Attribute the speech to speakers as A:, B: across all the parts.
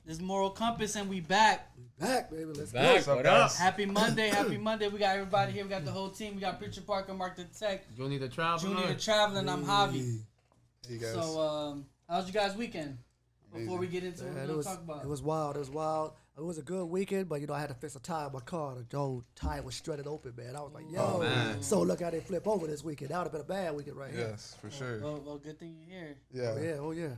A: This Moral Compass, and we back.
B: Back, baby. Let's
C: Back.
B: go.
C: What's up, guys?
A: Happy Monday. Happy Monday. We got everybody here. We got the whole team. We got Preacher Parker, Mark the Tech,
C: Junie the Traveler.
A: Junior the Traveler, and I'm Javi.
D: Hey, guys.
A: So, how's you guys' weekend? Before we get into what we're going to talk about.
B: It was wild. It was a good weekend, but, I had to fix a tire in my car. The whole tire was shredded open, man. I was like, yo.
C: Man.
B: So look how they flip over this weekend. That would have been a bad weekend right here.
D: Yes, for sure.
A: Well, good thing you're here.
D: Yeah.
B: Oh, yeah.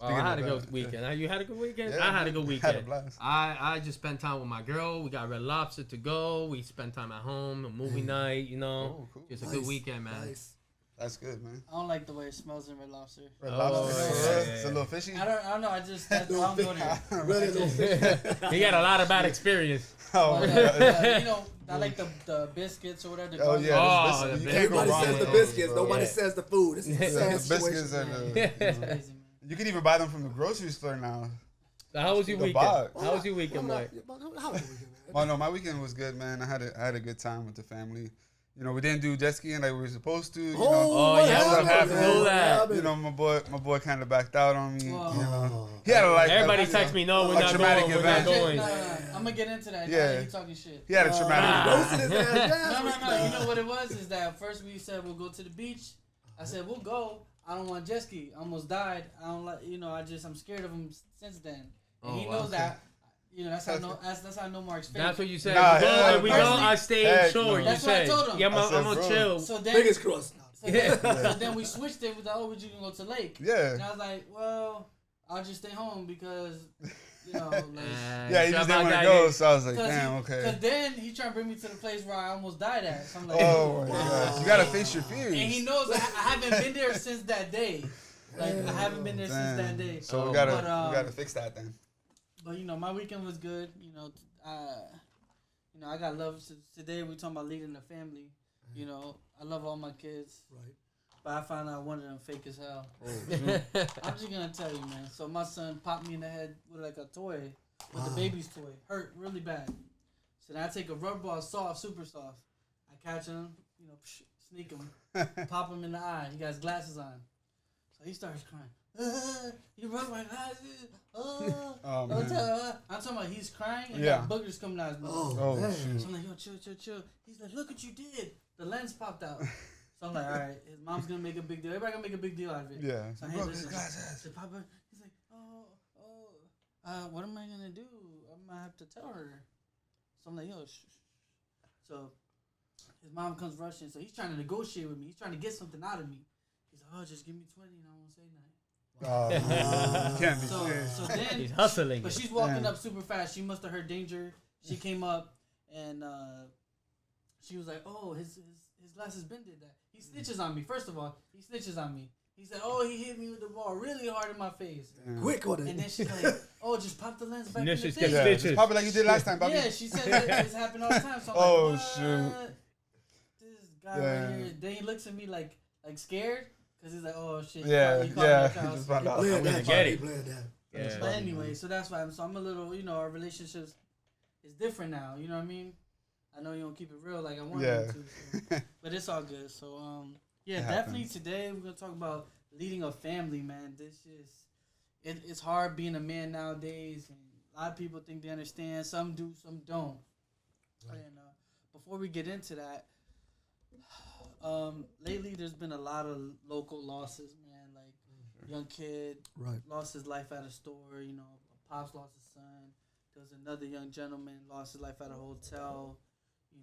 C: Well, I had a good weekend. You had a good weekend?
D: Yeah,
C: I had a good
D: Had a
C: weekend.
D: blast.
C: I just spent time with my girl. We got Red Lobster to go. We spent time at home, a movie night,
D: Oh, cool.
C: Just a good weekend, man.
B: Nice.
D: That's good, man.
A: I don't like the way it smells in Red Lobster.
D: Red Lobster.
C: yeah.
D: It's a little fishy.
A: I don't know. I don't go there.
B: Really little fish.
C: He got a lot of bad experience.
D: Oh,
A: But,
D: yeah.
A: I like the biscuits or whatever.
D: Oh, yeah.
C: Oh,
D: this
C: the
D: biscuit. You can't go
B: Everybody
D: wrong
B: says
D: with
B: the
D: those,
B: biscuits.
D: bro.
B: Nobody
C: Yeah.
B: says the food. This is a
D: Yeah,
B: sad
D: the
B: situation.
D: biscuits and
A: It's
D: the.
A: crazy, man.
D: You can even buy them from the grocery store now.
C: How was your
D: The
C: weekend?
D: box.
C: How was your weekend, Mike?
B: How was your weekend, man?
D: Well, no, my weekend was good, man. I had a good time with the family. We didn't do jet skiing like we were supposed to.
C: Oh,
B: what
C: yeah,
B: happened,
C: we have to
B: man?
C: do that.
B: What happened?
D: My boy kind of backed out on me.
A: Whoa.
D: He had a
C: Everybody text me, no, we're
D: a
C: not
D: traumatic
C: going. We're not
D: event.
C: going.
A: I'm gonna get into that.
D: Yeah.
A: Yeah, you talking shit.
D: He had a traumatic.
B: Roasted his ass down.
A: No. You know what it was is that first we said we'll go to the beach. I said we'll go. I don't want jet ski. I almost died. I don't like. I'm scared of him since then. And he knows that. That's how I know Mark's favorite.
C: That's what you said.
D: Nah,
C: we
D: yeah.
C: go. I stay
D: Heck
C: short.
D: no.
C: You
A: That's what I
C: say,
A: told him.
C: yeah,
D: I said,
C: I'm gonna
D: bro.
C: chill.
A: So then,
B: Biggest cross.
A: so then we switched it with we're just gonna go to lake.
D: Yeah.
A: And I was like, well, I'll just stay home because like.
D: Yeah, he just didn't want to go, so I was like, damn, okay.
A: Because then he tried to bring me to the place where I almost died at. So I'm like,
D: Oh my gosh, you gotta face your fears.
A: And he knows I haven't been there since that day. Like I haven't been there since that day.
D: So we
A: But,
D: gotta fix that then.
A: But my weekend was good. I got love. Today we talking about leading the family. I love all my kids.
B: Right.
A: But I found out one of them fake as hell.
D: Oh,
A: I'm just gonna tell you, man. So my son popped me in the head with like a toy, with the baby's toy. Hurt really bad. So then I take a rubber ball, soft, super soft. I catch him, sneak him, pop him in the eye. He got his glasses on. So he starts crying. You broke my glasses.
D: Oh, man.
A: I'm talking about he's crying and
D: Yeah.
A: got boogers coming out his mouth.
D: Oh,
B: man.
D: shoot.
A: So I'm like, yo, chill. He's like, look what you did. The lens popped out. So I'm like, all right, his mom's gonna make a big deal. Everybody gonna make a big deal out of it.
D: Yeah.
A: So
D: He
A: hey,
D: broke
A: listen.
D: his glasses.
A: So Papa, he's like, what am I gonna do? I'm gonna have to tell her. So I'm like, yo, shh. So his mom comes rushing. So he's trying to negotiate with me. He's trying to get something out of me. He's like, oh, just give me 20 and I won't say nothing.
D: Can't be
A: So
D: serious.
A: then
C: He's hustling.
A: but she's walking
D: Damn.
A: up super fast. She must have heard danger. She came up and she was like, "Oh, his glasses been did that. He snitches on me. First of all, he snitches on me. He said, "Oh, he hit me with the ball really hard in my face."
B: Quick on
A: And
B: it.
A: then she's like, "Oh, just pop the lens back in the
C: Snitches
A: thing."
C: get
D: Yeah,
C: stitches.
D: just pop it like you did last time, Bobby.
A: Yeah, she said it's happened all the time. So I'm
D: Oh,
A: like,
D: shoot.
A: "What? This guy
D: Yeah.
A: right here." Then he looks at me like scared because he's like, "Oh shit."
D: Yeah,
A: he caught me
D: yeah.
A: at
D: He
A: your house."
D: just found out.
B: Playing
C: I'm gonna
B: that,
C: get
B: Bobby,
C: it.
B: playing that.
C: Yeah.
A: But anyway, so that's why I'm a little, our relationships is different now. You know what I mean? I know you don't keep it real like I want you to, so. But it's all good. So yeah,
D: It
A: definitely
D: happens.
A: today we're gonna talk about leading a family, man. This is it's hard being a man nowadays, and a lot of people think they understand. Some do, some don't.
B: Right.
A: And before we get into that, lately there's been a lot of local losses, man. Like young kid
B: Right.
A: lost his life at a store. Pops lost his son. There was another young gentleman lost his life at a hotel. And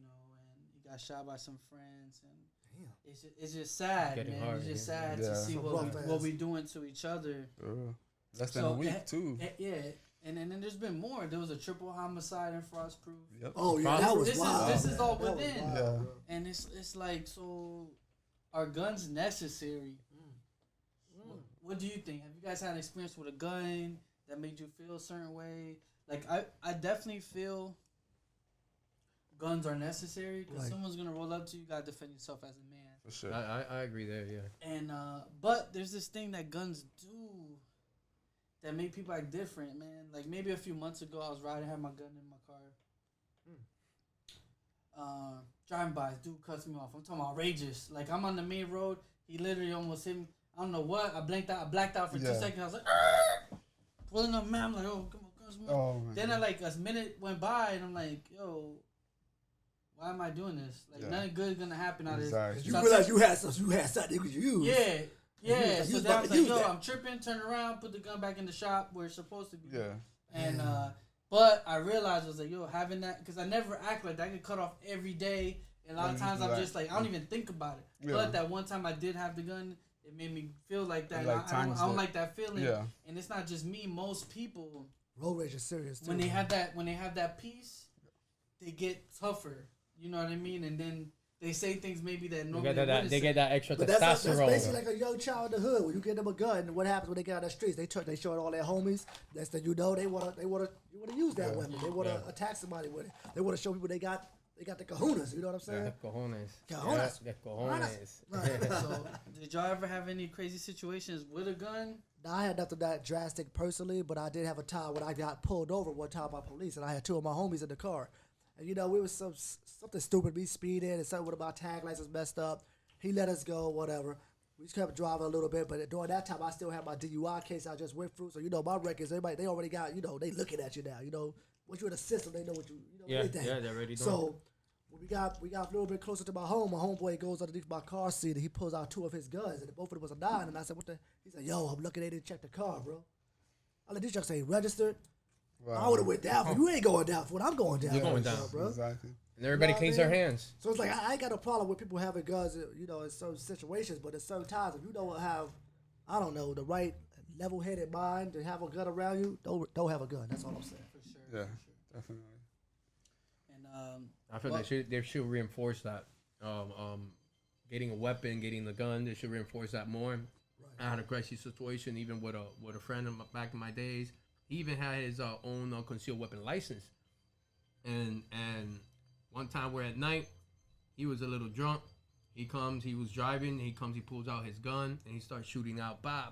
A: he got shot by some friends. And
B: Damn.
A: it's just sad,
C: Getting
A: man.
C: hard,
A: It's just
D: yeah.
A: sad
D: Yeah.
A: to see
B: Some
A: what
B: rough
A: we
B: ass.
A: doing to each other.
D: Less than
A: So,
D: a week too.
A: Yeah, and then there's been more. There was a triple homicide in Frostproof.
D: Yep.
B: Oh, yeah, that was
A: This is-
B: wild.
A: this is all
B: That was
A: within.
B: wild,
D: Yeah.
B: bro.
A: And it's like, so are guns necessary? What do you think? Have you guys had an experience with a gun that made you feel a certain way? Like, I definitely feel guns are necessary because
B: Right.
A: someone's going to roll up to you. You got to defend yourself as a man.
D: For sure.
C: I agree there, yeah.
A: And, but there's this thing that guns do that make people act different, man. Like, maybe a few months ago, I was riding, had my gun in my car. Driving by, this dude cuts me off. I'm talking about outrageous. Like, I'm on the main road. He literally almost hit me. I don't know what. I blacked out for 2
D: Yeah.
A: seconds. I was like, "Argh!" Pulling up, man. I'm like, oh, come on, this morning.
D: Oh man.
A: Then a minute went by and I'm like, yo, why am I doing this? Like nothing good gonna happen out of this.
B: You realize you had something you could use.
A: Yeah. So then I was like, yo, I'm tripping. Turn around, put the gun back in the shop where it's supposed to be.
D: Yeah.
A: And but I realized I was like, yo, having that, because I never act like that. I get cut off every day. And a lot of times I'm just like, I don't even think about it. Yeah. But that one time I did have the gun, it made me feel like that. I don't like that feeling. Yeah. And it's not just me. Most people,
B: road rage is serious too.
A: When they have that peace, they get tougher. You know what I mean? And then they say things maybe that normally
C: they get that extra testosterone.
B: That's basically like a young child in the hood. When you get them a gun, and what happens when they get on the streets? They show it all their homies. That's that they wanna use that weapon. They wanna attack somebody with it. They wanna show people they got the kahunas. You know what I'm saying?
C: Cojones.
B: Yeah,
C: cojones.
A: Right. So, did y'all ever have any crazy situations with a gun?
B: Now, I had nothing that drastic personally, but I did have a time when I got pulled over one time by police, and I had two of my homies in the car. And, we was something stupid. We speeding, and something with my tag license messed up. He let us go, whatever. We just kept driving a little bit, but during that time, I still had my DUI case I just went through. So, my records, everybody, they already got, they looking at you now. Once you're in the system, they know what everything.
C: Yeah, they're already doing
B: So, when we got a little bit closer to my home, my homeboy goes underneath my car seat, and he pulls out two of his guns, and both of them was a 9. And I said, what the? He said, yo, I'm looking, they didn't check the car, bro. I let this junk say registered. Wow. I would have went down for you. Ain't going down for what I'm going down.
C: You're going down,
B: bro.
D: Exactly.
C: And everybody cleans their hands.
B: So it's like I ain't got a problem with people having guns, in certain situations, but at certain times, if you don't have, I don't know, the right level-headed mind to have a gun around you, don't have a gun. That's all I'm saying.
A: For sure.
D: Yeah, definitely.
A: And
C: I feel they should reinforce that. Getting a weapon, getting the gun, they should reinforce that more. Right. I had a crazy situation even with a friend back in my days. He even had his own concealed weapon license. And one time we're at night, he was a little drunk. He was driving, he pulls out his gun, and he starts shooting out, right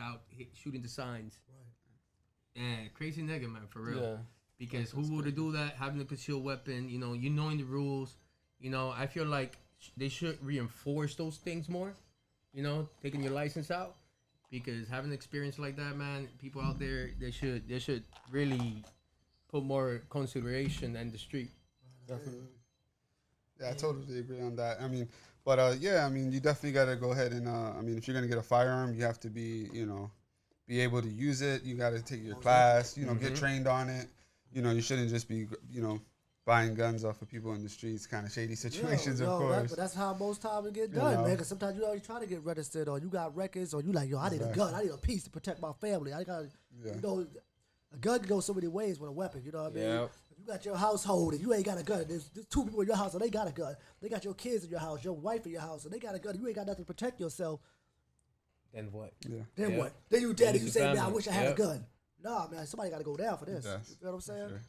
C: out, shooting the signs. Right. And crazy nigga, man, for real. Yeah. Because who would do that, having a concealed weapon, knowing the rules. I feel like they should reinforce those things more, taking your license out. Because having an experience like that, man, people out there, they should really put more consideration in the street.
D: Definitely. Yeah, I totally agree on that. I mean, you definitely got to go ahead and, if you're going to get a firearm, you have to be able to use it. You got to take your class, get trained on it. You shouldn't just be, buying guns off of people in the streets, kind of shady situations, of course.
B: But that's how most times it get done, man. Because sometimes you always try to get registered, or you got records, or you like, yo, I need a gun, I need a piece to protect my family. I got, a gun can go so many ways with a weapon. You know what I mean?
C: Yeah.
B: If you got your household and you ain't got a gun, there's two people in your house and they got a gun. They got your kids in your house, your wife in your house, and they got a gun. You ain't got nothing to protect yourself.
C: Then what?
D: Yeah.
B: Then what? Then you dead and you say, man, I wish I had a gun. Nah, man, somebody got to go down for this.
D: Yes.
B: You know what I'm saying?
D: Sure.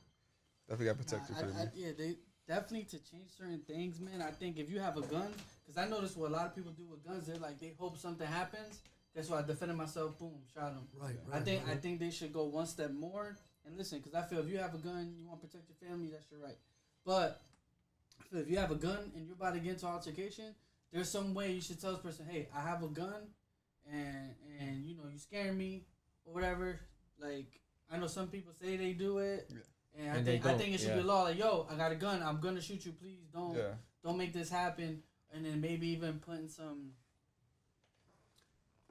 D: Definitely got to protect your family.
A: They definitely, to change certain things, man. I think if you have a gun, because I notice what a lot of people do with guns, they hope something happens. That's why I defended myself. Boom, shot him.
B: Right.
A: I think they should go one step more and listen. Because I feel if you have a gun, you want to protect your family. That's your right. But I feel if you have a gun and you're about to get into altercation, there's some way you should tell this person, hey, I have a gun, and you scaring me or whatever. Like, I know some people say they do it. Yeah. And I think it should be law. Like, yo, I got a gun. I'm gonna shoot you. Please don't make this happen. And then maybe even putting some,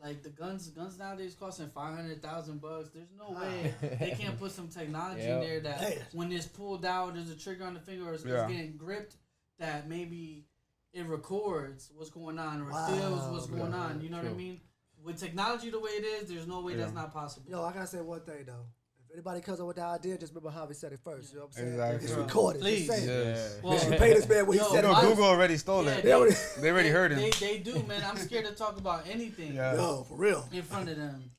A: like, the guns nowadays costing $500,000. There's no way they can't put some technology in there that when it's pulled out, there's a trigger on the finger or it's getting gripped, that maybe it records what's going on or feels what's going on. You know what I mean? With technology the way it is, there's no way that's not possible.
B: Yo, I gotta say one thing though. If anybody comes up with the idea, just remember how he said it first. You know what I'm saying?
D: Exactly.
B: It's recorded.
A: Please.
B: Just say it.
D: Yeah.
B: Well, you pay this man what he said.
D: Google already stole it. They already heard him.
A: They do, man. I'm scared to talk about anything.
D: Yeah.
B: Yo, for real.
A: In front of them.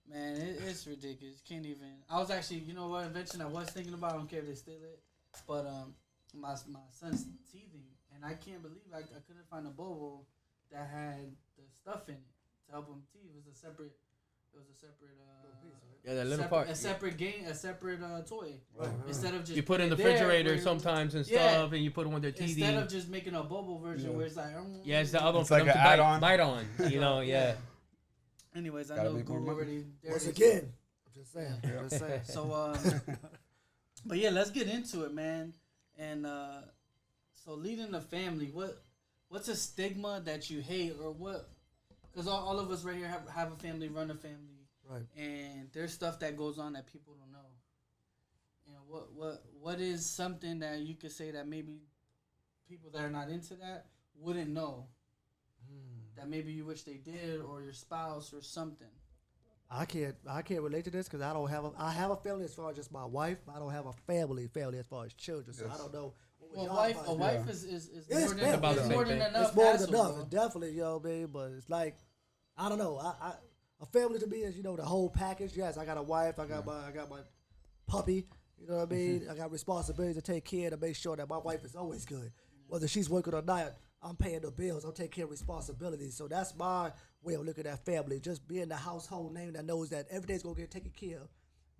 A: Man, it's ridiculous. Can't even. I was actually, you know what invention I was thinking about? I don't care if they steal it. But my son's teething. And I can't believe I couldn't find a bubble that had the stuff in it to help him teeth. It was a separate
C: that little part.
A: A separate game, a separate toy. Right. Instead of just
C: you put in the refrigerator sometimes and stuff, and you put them on their TV.
A: Instead of just making a bubble version where it's like,
C: it's the other one
D: it's
C: for
D: like
C: them to bite on. Anyways, I
D: gotta
A: know Google already.
B: Once again, Just saying. Just saying.
A: So, but yeah, let's get into it, man. And so, leading a family, what's a stigma that you hate, or what? Because all of us right here have a family, run a family,
B: Right.
A: and there's stuff that goes on that people don't know. And what is something that you could say that maybe people that are not into that wouldn't know, that maybe you wish they did, or your spouse or something?
B: I can't relate to this because I have a family as far as just my wife. But I don't have a family as far as children. So I don't know.
A: Well, a wife is
B: It's
A: more than enough.
B: It's more
A: hassle,
B: than enough.
A: bro.
B: It's definitely, you know what I mean? But it's like, I don't know. A family to me is, you know, the whole package. Yes, I got a wife. I got my puppy. You know what I mean? I got responsibilities to take care of, to make sure that my wife is always good. Whether she's working or not, I'm paying the bills. I'm taking care of responsibilities. So that's my way of looking at family. Just being the household name that knows that everything's going to get taken care of.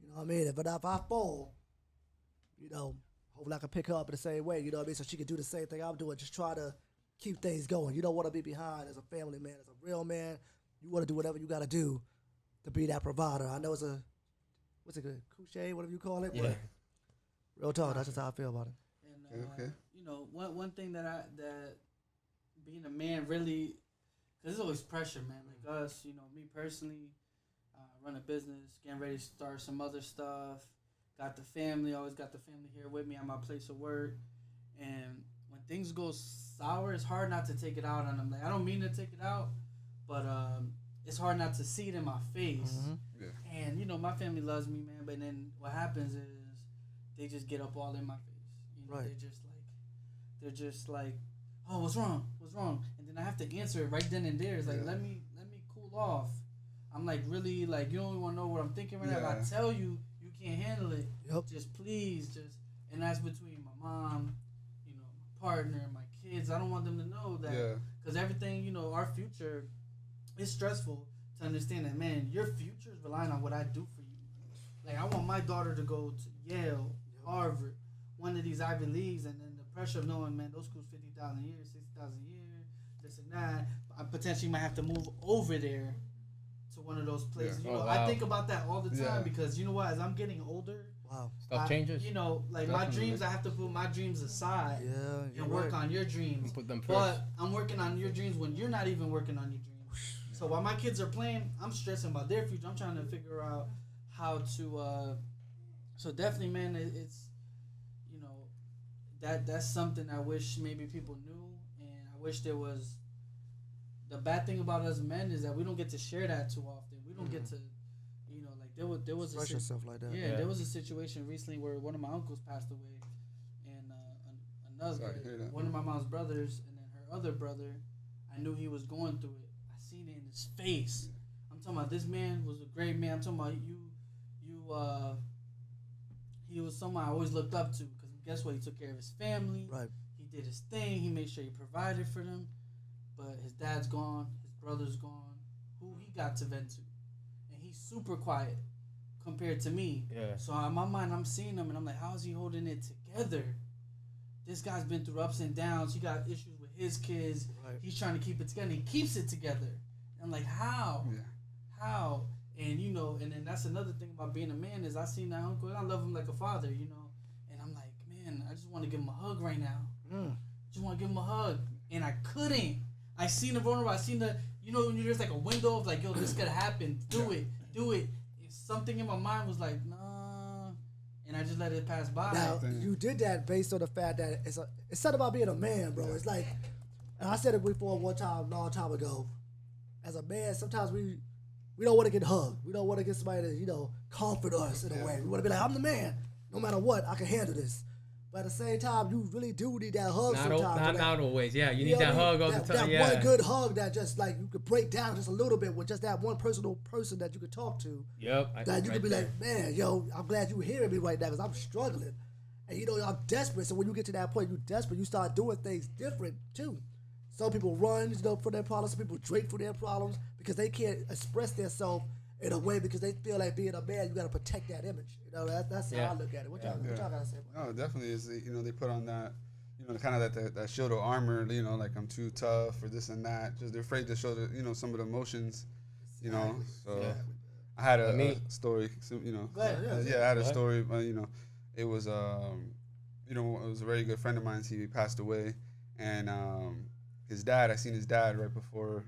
B: You know what I mean? If I fall, you know, hopefully I can pick her up in the same way. You know what I mean? So she can do the same thing I'm doing. Just try to keep things going. You don't want to be behind as a family man, as a real man. You want to do whatever you got to do to be that provider. I know it's a, what's it, cliche, whatever you call it.
C: Yeah.
B: But real talk, that's just how I feel about it.
A: And
D: Okay.
A: you know, one thing that being a man really, because there's always pressure, man. Like us, you know, me personally, run a business, getting ready to start some other stuff. Got the family, always got the family here with me at my place of work. And when things go sour, it's hard not to take it out on them. Like, I don't mean to take it out, but it's hard not to see it in my face.
B: Mm-hmm.
D: Yeah.
A: And you know, my family loves me, man. But then what happens is they just get up all in my face. You know,
B: Right.
A: they're just like, oh, what's wrong? What's wrong? And then I have to answer it right then and there. It's like, let me cool off. I'm like, really, like, you don't even want to know what I'm thinking right now. If I tell you, you can't handle it.
B: Yep.
A: Just please, and that's between my mom, you know, my partner, my kids. I don't want them to know that, because everything, you know, our future is stressful to understand that, man, your future is relying on what I do for you. Like, I want my daughter to go to Yale, Harvard, one of these Ivy Leagues, and then the pressure of knowing, man, those schools $50,000 a year, $60,000 a year, this and that. I potentially might have to move over there to one of those places.
D: Yeah.
A: You know, I think about that all the time because, you know what, as I'm getting older,
C: Stuff changes.
A: You know, like
C: Definitely.
A: my dreams, I have to put my dreams aside and work on your dreams.
C: Put them first.
A: But I'm working on your dreams when you're not even working on your dreams. So while my kids are playing, I'm stressing about their future. I'm trying to figure out how to. So definitely, man, it's, you know, that's something I wish maybe people knew, and I wish there was. The bad thing about us men is that we don't get to share that too often. We don't get to, you know, like there was
B: Express yourself like that.
A: yeah, there was a situation recently where one of my uncles passed away, and one of my mom's brothers, and then her other brother, I knew he was going through it. I seen it in his face. I'm talking about, this man was a great man. I'm talking about he was someone I always looked up to, because guess what? He took care of his family.
B: Right.
A: He did his thing. He made sure he provided for them. But his dad's gone. His brother's gone. Who he got to vent to. And he's super quiet compared to me.
C: Yeah.
A: So in my mind, I'm seeing him, and I'm like, how is he holding it together? This guy's been through ups and downs. He got issues with his kids.
B: Right.
A: He's trying to keep it together. He keeps it together. And I'm like, how?
D: Yeah.
A: How? And, you know, and then that's another thing about being a man is I seen that uncle, and I love him like a father, you know. And I'm like, man, I just want to give him a hug right now. Just want to give him a hug. And I couldn't. I seen the vulnerable. I seen the, you know, when there's like a window of like, yo, this could happen. Do it. Something in my mind was like, nah. And I just let it pass by.
B: Now, you did that based on the fact that it's not about being a man, bro. It's like, and I said it before one time, long time ago. As a man, sometimes we don't want to get hugged. We don't want to get somebody to, you know, comfort us in a way. We want to be like, I'm the man. No matter what, I can handle this. But at the same time, you really do need that hug sometimes.
C: Not always. Yeah, you need that hug all the time.
B: That one good hug that just like you could break down just a little bit with just that one person that you could talk to.
C: Yep.
B: That you could be like, man, yo, I'm glad you're hearing me right now because I'm struggling. And you know, I'm desperate. So when you get to that point, you're desperate. You start doing things different too. Some people run, you know, for their problems. Some people drink for their problems because they can't express themselves in a way because they feel like being a man, you got to protect that image. You know, that's how I look at it. What y'all got to say about
D: No, definitely is. You know, they put on that, you know, kind of that shield of armor. You know, like I'm too tough or this and that. Just they're afraid to show the, you know, some of the emotions. You know, so I had a,
C: Me-
D: a story. So, you know,
A: Go ahead.
D: I had a
C: Go ahead.
D: story. You know, it was you know, it was a very good friend of mine. He passed away, and his dad. I seen his dad right before.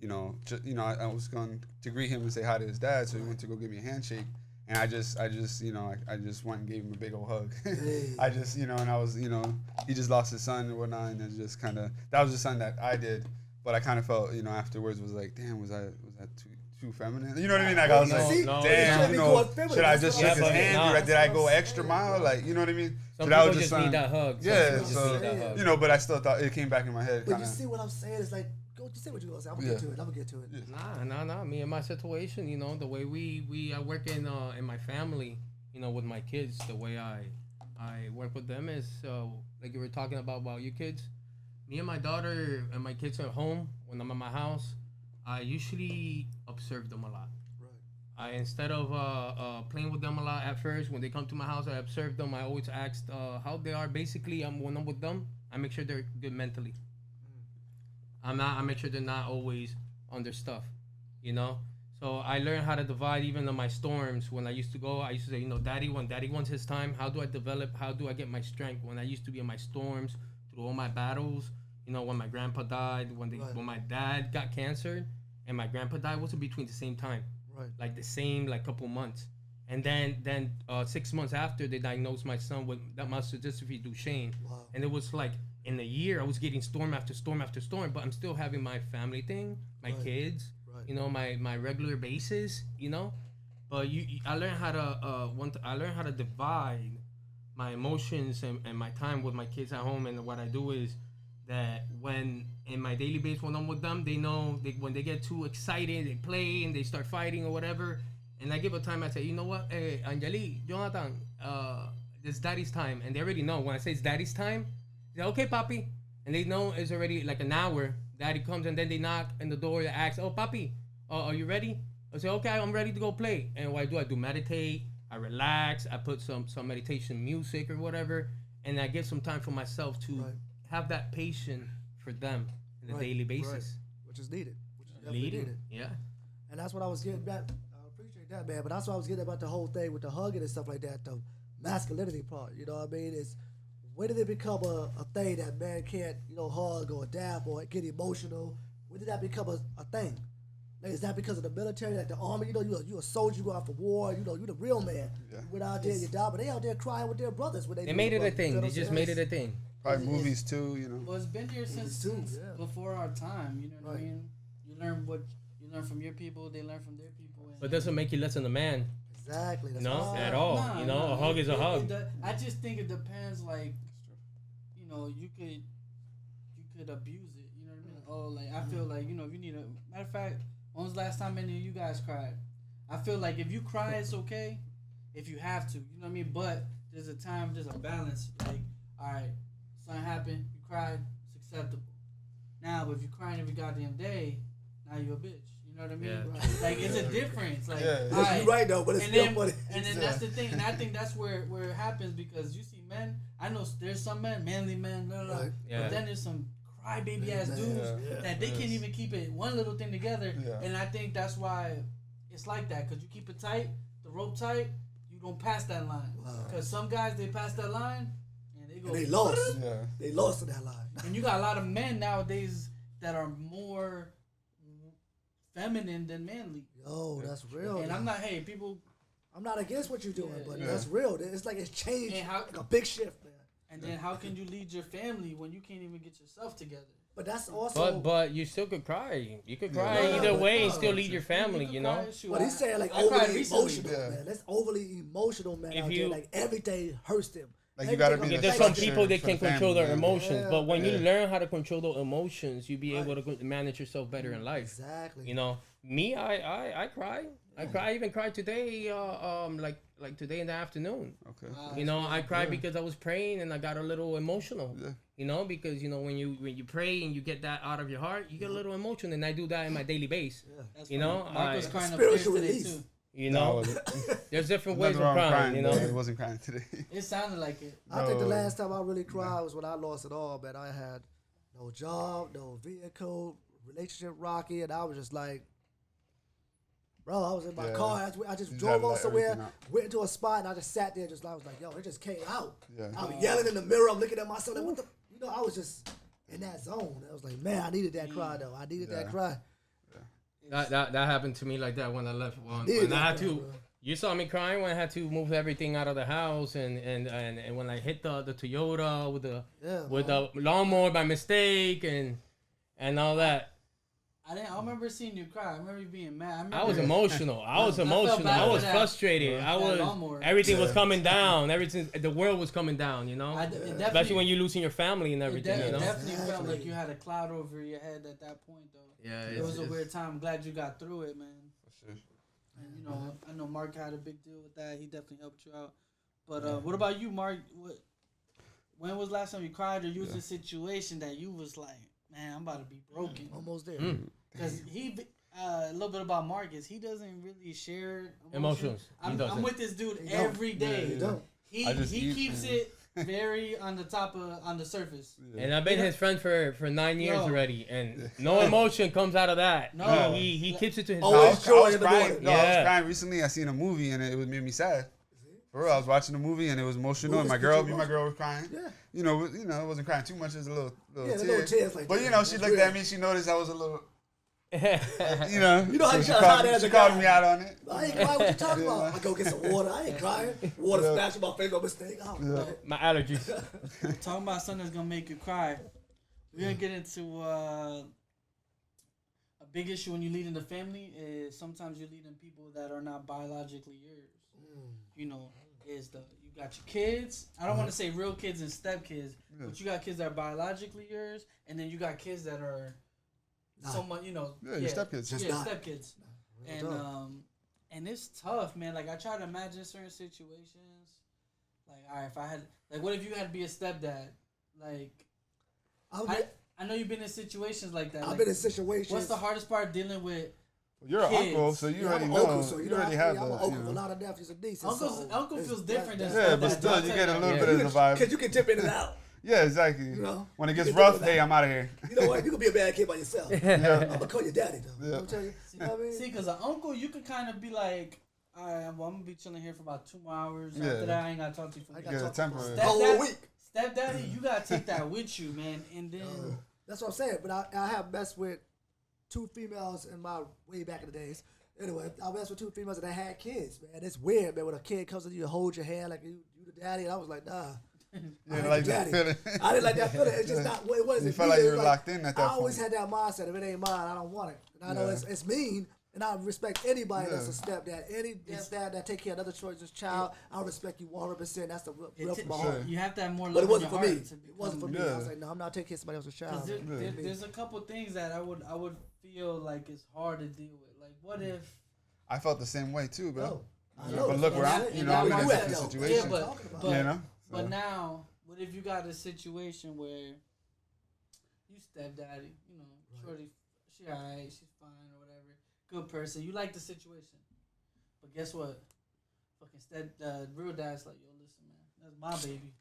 D: You know, I was going to greet him and say hi to his dad. So he went to go give me a handshake. And I just, you know, I just went and gave him a big old hug. I just, you know, and I was, you know, he just lost his son and whatnot, and it just kind of, that was just something that I did, but I kind of felt, you know, afterwards was like, damn, was that too feminine? You know what I mean? Like I was like,
C: no,
D: damn, you know, should I just shake his
C: but
D: hand?
C: nah.
D: Did I go extra mile? Like, you know what I mean?
C: Some
D: So that
C: people
D: was
C: just
D: something-
C: need that hug. Some
D: Yeah,
C: people just
D: so
C: need that hug.
D: you know, but I still thought it came back in my head.
B: But
D: Kind
B: you
D: of.
B: see what I'm saying? It's like, go say what you're gonna say. I'm gonna get to it. I'm gonna get to it.
C: Nah. Me and my situation, you know, the way I work in my family, you know, with my kids, the way I work with them is like you were talking about your kids. Me and my daughter and my kids at home, when I'm at my house, I usually observe them a lot.
B: Right.
C: Instead of playing with them a lot at first, when they come to my house, I observe them. I always ask how they are. Basically, when I'm with them, I make sure they're good mentally. I make sure they're not always on their stuff, you know. So I learned how to divide even on my storms. When I used to go, I used to say, you know, when Daddy wants his time, how do I develop? How do I get my strength? When I used to be in my storms, through all my battles, you know, when my grandpa died, when my dad got cancer, and my grandpa died, was in between the same time,
B: Right.
C: like the same like couple months. And then 6 months after, they diagnosed my son with that muscular dystrophy Duchenne.
B: Wow.
C: And it was like in a year, I was getting storm after storm after storm, but I'm still having my family thing, my
B: Right.
C: kids,
B: Right.
C: you know, my regular basis, you know. But I learned how to I learned how to divide my emotions and my time with my kids at home. And what I do is that when in my daily basis when I'm with them, they know when they get too excited, they play and they start fighting or whatever. And I give a time. I say, you know what, hey, Anjali, Jonathan, it's daddy's time, and they already know. When I say it's daddy's time, they say, okay, papi, and they know it's already like an hour. Daddy comes, and then they knock on the door. They ask, oh, papi, are you ready? I say, okay, I'm ready to go play. And what I do, I do meditate. I relax. I put some meditation music or whatever, and I give some time for myself to have that patience for them on a daily basis.
B: Which is needed. Which is definitely needed.
C: Yeah.
B: And that's what I was getting at. I appreciate that, man. But that's what I was getting about the whole thing with the hugging and stuff like that, the masculinity part. You know what I mean? It's when did it become a thing that man can't, you know, hug or dap or get emotional? When did that become a thing? Like, is that because of the military, like the army? You know, you a soldier, you go out for war. You know, you the real man.
D: Yeah.
B: You went out there, you died, but they out there crying with their brothers when
C: They made it a thing. They just made it a thing.
D: Probably movies too, you know.
A: Well, it's been here since before our time. You know what I
B: Right.
A: mean? You learn from your people. They learn from their people. And
C: But it doesn't make you less than a man.
B: Exactly. That's
C: No,
B: what I'm
C: at
B: saying.
C: all.
A: Nah,
C: You know,
A: nah,
C: a hug is a hug.
A: I just think it depends. Like, you know, you could abuse it. You know what I mean? Oh, like I feel like, you know, if you need a matter of fact, when was the last time any of you guys cried? I feel like if you cry, it's okay. If you have to, you know what I mean. But there's a time, there's a balance. Like, all right, something happened, you cried, it's acceptable. Now, but if you crying every goddamn day, now you're a bitch. You know what I mean?
C: Yeah.
A: Like, it's a difference. Like,
D: Yeah.
A: all right,
B: You're right though, but it's
A: and
B: still
A: then,
B: funny.
A: and then that's the thing, and I think that's where it happens because you see men. I know there's some men, manly men, blah, blah, blah,
B: Right.
C: Yeah.
A: but then there's some crybaby ass
B: Yeah.
A: dudes
B: Yeah.
A: that they can't even keep it one little thing together,
D: Yeah.
A: and I think that's why it's like that because you keep it tight, the rope tight, you don't pass that line.
B: Wow.
A: Because some guys they pass that line and they go.
B: And they lost.
D: Yeah.
B: They lost in that line.
A: And you got a lot of men nowadays that are more feminine than manly.
B: Yo, that's real.
A: And
B: man.
A: I'm not. Hey, people.
B: I'm not against what you're doing,
A: Yeah.
B: but
D: Yeah.
B: that's real. It's like it's changed.
A: And how-
B: Like a big shift, man.
A: And then how can you lead your family when you can't even get yourself together?
B: But that's also.
C: But you still could cry. You could cry
B: No,
C: either
B: but
C: way and
B: no.
C: still lead your family.
A: could
C: You know.
A: cry, shoot,
B: But he's saying like
A: I cried
B: overly
A: recently.
B: emotional,
D: Yeah.
B: man. That's overly emotional, man.
C: If
B: Out
C: you-
B: there. Like everything hurts them.
D: Like, you gotta
B: Everything
D: be
C: Yeah,
D: the
C: there's some
D: structure
C: people that
D: for
C: can
D: the
C: control their
D: family,
C: emotions,
B: Yeah.
C: but when you
D: Yeah.
C: learn how to control those emotions, you be
B: Right.
C: able to manage yourself better in life.
B: Exactly.
C: You know, me, I cry. I cry. I even cried today. Like today in the afternoon.
D: Okay.
C: You know, I cried because I was praying and I got a little emotional.
D: Yeah.
C: You know, because you know when you pray and you get that out of your heart, you get a little emotional, and I do that in my daily base.
A: That's
C: You
A: funny.
C: know,
A: Mark was
C: I-
A: crying upstairs
B: Spiritual
A: today
B: release.
A: too.
C: You
D: No, I
C: know,
D: wasn't.
C: there's different
D: Nothing
C: ways of
D: wrong with
C: crying. You
D: but
C: know,
D: it wasn't crying today.
A: It sounded like it.
B: I think the
D: No.
B: last time I really cried was when I lost it all, man. I had no job, no vehicle, relationship rocky, and I was just like, Bro, I was in my
D: Yeah.
B: car. I just
D: You
B: drove
D: gotta
B: on
D: let
B: somewhere,
D: everything out.
B: went into a spot, and I just sat there. I was like, yo, it just came out.
D: Yeah.
B: I was yelling in the mirror. I'm looking at myself. Like, what the? You know, I was just in that zone. I was like, man, I needed that cry though. I needed that cry.
C: That happened to me like that when I left. When
B: Needed
C: I
B: that
C: had
B: cry,
C: to.
B: bro.
C: You saw me crying when I had to move everything out of the house, and when I hit the Toyota with the lawnmower by mistake and all that.
A: I remember seeing you cry. I remember you being mad.
C: I was emotional. I was
A: bad
C: frustrated.
A: that lawnmower.
C: Everything was coming down. Everything, the world was coming down. You know, especially when you're losing your family and everything.
A: It
C: You know,
A: definitely felt like you had a cloud over your head at that point, though.
C: Yeah,
A: It was a weird time. I'm glad you got through it, man.
D: For sure.
A: And you know, I know Mark had a big deal with that. He definitely helped you out. But what about you, Mark? When was the last time you cried or you was in a situation that you was like, man, I'm about to be broken?
B: Almost there.
A: Because a little bit about Marcus, he doesn't really share
C: emotions.
A: I'm with this dude
B: He don't.
A: every day.
B: He don't.
A: He keeps it very on the surface.
C: And I've been his friend for 9 years
A: Yo.
C: already, and no emotion comes out of that.
A: No.
C: He keeps it to his
B: Always
D: I
C: heart.
D: was
B: joy in the
D: crying.
B: morning.
D: No, I was
C: Yeah.
D: crying recently. I seen a movie and it made me sad. For real, I was watching a movie and it was emotional. And
B: Movies
D: me and
B: get you
D: my girl was crying.
B: Yeah.
D: You know, I wasn't crying too much. It was a little
B: Yeah, the
D: tear.
B: little tears like
D: But
B: that.
D: you know, she
B: That's
D: looked
B: real.
D: at me. She noticed I was a little. You
B: You
D: know
B: know how
D: so
B: you
D: she
B: try to hide
D: called,
B: that as
D: she
B: a
D: called
B: guy.
D: me out on it.
B: I ain't crying. What you talking
D: Yeah.
B: about? I go get some water. I ain't crying. Water
D: Yeah.
B: splash in my face by mistake. I don't cry.
C: My allergies.
A: Talking about something that's gonna make you cry. We're gonna get into a big issue when you lead in the family is sometimes you're leading people that are not biologically yours. You know, you got your kids. I don't want to say real kids and step kids, but you got kids that are biologically yours, and then you got kids that are someone, you know,
D: Yeah, your stepkids.
B: Just
A: yeah,
B: not.
A: stepkids.
B: Real
A: And
B: talk.
A: and it's tough, man. Like I try to imagine certain situations. Like, all right, if I had, like, what if you had to be a stepdad? Like, I know you've been in situations like that.
B: I've
A: Like,
B: been in situations.
A: what's the hardest part dealing with
D: You're an
A: kids?
D: uncle, so you
B: Yeah,
D: already
B: I'm an
D: know.
B: uncle, so
D: you
B: know,
D: already have
B: I'm an
D: that.
B: uncle
D: You
B: with a
D: know.
B: lot of nephews and nieces.
A: Uncle feels different than
D: Yeah, but
A: stepdad.
D: still,
A: I'll
D: you
A: tell
D: get a
A: that.
D: little
C: Yeah.
D: bit of the vibe.
B: Because you can dip in and out.
D: Yeah, exactly.
B: You know?
D: When it gets
B: You can
D: rough,
B: do that.
D: hey, I'm out of here.
B: You know what? You can be a bad kid by yourself. I'm going to call your daddy, though.
D: Yeah.
B: I'm tell you. You know what I mean?
A: See, because an uncle, you could kind of be like, all right, well, I'm going to be chilling here for about 2 more hours.
D: Yeah.
A: After that, I ain't got to talk to you for
B: I
A: a
B: got
D: Get a
B: talk
D: temporary.
B: about whole
A: Stepdad-
B: week.
A: Stepdaddy, you got to take that with you, man. And then,
B: That's what I'm saying. But I have messed with 2 females in my way back in the days. Anyway, I messed with 2 females that had kids, man. It's weird, man. When a kid comes to you, hold your hand like you the daddy. And I was like, nah.
D: You
B: I
D: didn't
B: ain't
D: like
B: the
D: that
B: daddy.
D: feeling.
B: I didn't like that feeling. It's just not what it was.
D: You felt like you were locked in at that
B: I always
D: point.
B: had that mindset. If it ain't mine, I don't want it. And I know
D: Yeah.
B: it's mean, and I respect anybody that's a
D: Yeah.
B: stepdad. Any stepdad that take care of another choice's child, I respect you 100%. That's the real from my
D: Sure.
B: heart.
A: you have to have more
B: But
A: love
B: it wasn't
A: in
B: for
A: your
B: me.
A: heart to
B: It wasn't for me.
D: Yeah.
B: I was like, no, I'm not taking care of somebody else's child.
A: Because there's a couple things that I would feel like it's hard to deal with. Like, what if...
D: I felt the same way too, bro.
B: No. I know.
D: But look where I'm, you know, I'm in a
B: You at,
D: different
B: though.
D: situation.
A: Yeah, but-
B: Talking about.
A: but-
D: You know?
A: But
D: So,
A: now, what if you got a situation where you stepdaddy, you know, shorty, she alright, she's fine or whatever, good person, you like the situation, but guess what? Fucking real dad's like, yo, listen, man, that's my baby,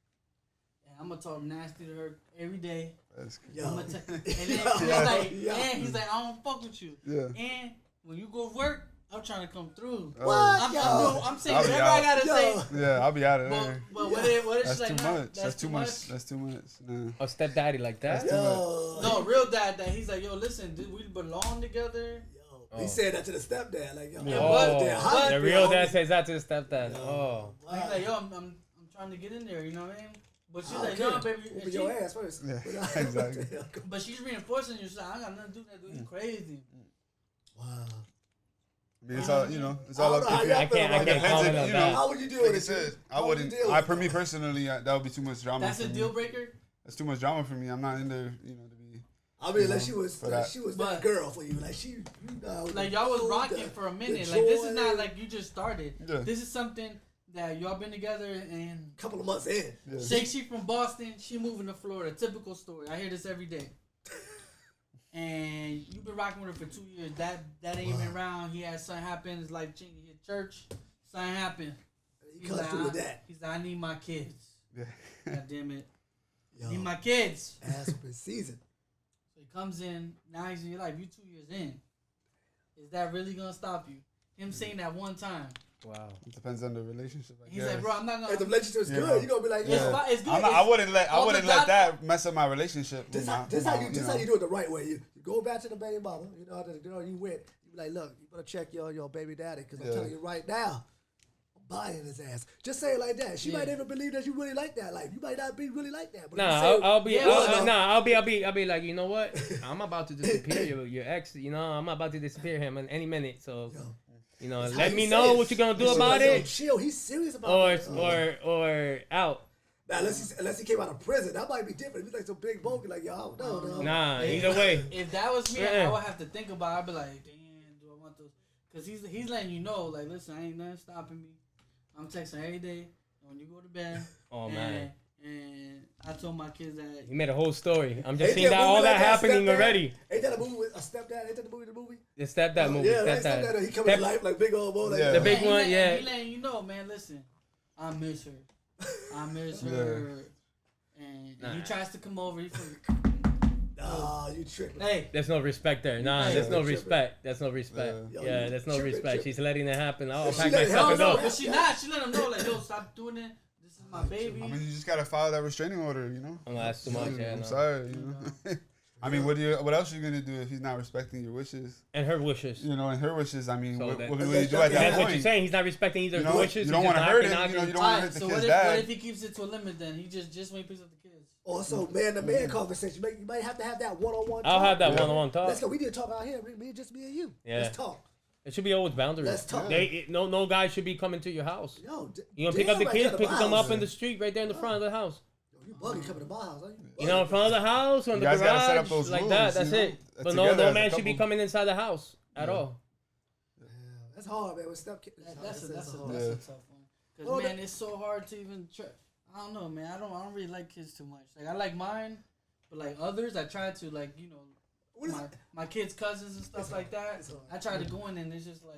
A: and I'm gonna talk nasty to her every day.
D: that's good.
B: Yo.
A: I'm gonna and then
B: Yeah.
A: he's like, I don't fuck with you,
D: Yeah.
A: and when you go to work, I'm trying to come through.
B: What? Yo.
A: I'm saying
D: I'll be
A: whatever I
D: out.
A: gotta
B: Yo.
A: say.
D: Yeah, I'll be out of
A: But,
D: there.
A: but what if
D: That's
A: she's like,
D: too
A: nah,
D: much. That's too much. That's too much. Nah.
C: A stepdaddy like that.
D: That's too
B: Yo.
A: No, real dad. That he's like, yo, listen, dude, we belong together.
B: Yo. He said that to the stepdad. Like, yo,
A: Yeah,
C: Oh,
A: but-
B: they're hot,
C: the
B: they
C: real
B: always-
C: dad says that to the stepdad. Oh,
A: Like, he's like, yo, I'm trying to get in there. You know what I mean? But she's
B: I
A: like,
B: don't
A: no,
B: care.
A: baby.
B: Whoop
A: and
B: your
A: she-
B: ass first.
D: Yeah, exactly.
A: But she's reinforcing you. She's like, I got nothing to do with that. Dude, you crazy.
B: Wow.
D: I mean, it's all, you know, it's all
B: I don't
D: up
B: know how
D: to
B: y'all
C: I
B: feel
C: can't
B: about that.
C: comment
D: Depends
C: on
D: if,
C: that.
B: How would you deal
D: Like
B: with
D: I
B: it?
D: said, I
B: How would
D: wouldn't.
B: you deal with
D: For
B: it?
D: me personally, that would be too much drama.
A: That's
D: for
A: a
D: me.
A: deal breaker.
D: That's too much drama for me. I'm not in there, you know, to be.
B: I mean,
D: You
B: like
D: know,
B: she was,
D: for
B: like
D: that.
B: she was
A: But-
B: that girl for you. Like she, you know,
A: Like, y'all was
B: the-
A: rocking
B: the-
A: for a
B: the
A: minute. Like, this is
B: joy,
A: not like you just started.
D: Yeah.
A: This is something that y'all been together and
B: couple of months in.
D: Yeah.
A: she from Boston, she moving to Florida. Typical story. I hear this every day. And you've been rocking with her for 2 years. That ain't been around. He had something happen. His life changed. He at church. Something happened.
B: He comes through with that.
A: He's like, I need my kids.
D: Yeah.
A: God damn it.
B: Yo,
A: Need my kids.
B: ass for season.
A: So he comes in. Now he's in your life. You 2 years in. Is that really gonna stop you? him saying that one time.
C: Wow.
D: It depends on the relationship.
A: He's like, bro, I'm not gonna.
B: If the relationship's
D: Yeah.
B: good, you gonna be like,
A: It's,
B: yeah.
A: it's good.
D: I wouldn't let
A: all the
D: that mess up my relationship.
B: This how you do it the right way. You go back to the baby mama. You know, the girl you with. You be like, look, you better check your baby daddy because I'm telling you right now, I'm buying his ass. Just say it like that. She might even believe that you really like that life. You might not be really like that. But
C: I'll be like, you know what? I'm about to disappear your ex. You know, I'm about to disappear him in any minute. So. You know, let me know what you're gonna do about it.
B: Chill, he's serious about it.
C: Or out.
B: Now, unless he came out of prison, that might be different. If he's like some big bogey, like, yo, I don't know, no.
C: Nah, either way.
A: If that was me, I would have to think about it. I'd be like, damn, do I want those? Because he's letting you know, like, listen, I ain't nothing stopping me. I'm texting every day. And when you go to bed.
C: Oh, man.
A: And I told my kids that.
C: You made a whole story. I'm just seeing all that happening already.
B: Ain't that a movie with a stepdad? Ain't that the movie?
C: The stepdad movie.
B: Yeah, stepdad. He coming to life like big old boy. Like
C: the big one,
A: He letting you know, man, listen, I miss her. I miss her. And he tries to come over.
B: Nah, you tripping.
A: Hey.
C: There's no respect there. Nah, there's no respect. There's no respect. Yeah, there's no respect. She's letting it happen. I'll pack myself and go.
A: But she not. She let him know, like, yo, stop doing it. This is my baby.
D: I mean, you just gotta file that restraining order, you know.
C: I'm that's too much.
D: I'm sorry, you know. I mean, what else are you gonna do if he's not respecting your wishes?
C: And her wishes.
D: You know, and her wishes. I mean,
C: So
D: what
C: that-
D: do you do at that
C: That's
D: point?
C: what you're saying. He's not respecting either
D: You know,
C: wishes.
D: you don't want to hurt him. You know, you don't want to hurt the
A: so
D: kid's
A: what
D: dad.
A: if he keeps it to a limit then? He just when he picks up the kids.
B: Also, man-to-man conversation. You might have to have that one-on-one talk.
C: I'll have that one-on-one talk.
B: Let's go. We need to talk out here. Just me and you.
C: Yeah.
B: Let's talk.
C: It should be always boundaries.
B: Let's talk.
C: No guy should be coming to your house.
B: Yo,
C: You gonna pick up the kids, pick them up in the street right there in the front of the house.
B: You buggy coming to my house, huh?
C: You know, in front of the house or in the
D: guys gotta set up
C: garage,
D: those
C: like
D: rules,
C: that. That's
D: you know?
C: it. But
D: Together
C: no
D: as a
C: man should be
D: couple.
C: coming inside the house at all.
B: Yeah, that's hard, man. With stepkids,
A: That's a tough one. Because
B: Oh,
A: man, it's so hard to even try. I don't know, man. I don't really like kids too much. Like I like mine, but like others, I try to like my kids' cousins and stuff like that. I try to go in and it's just like,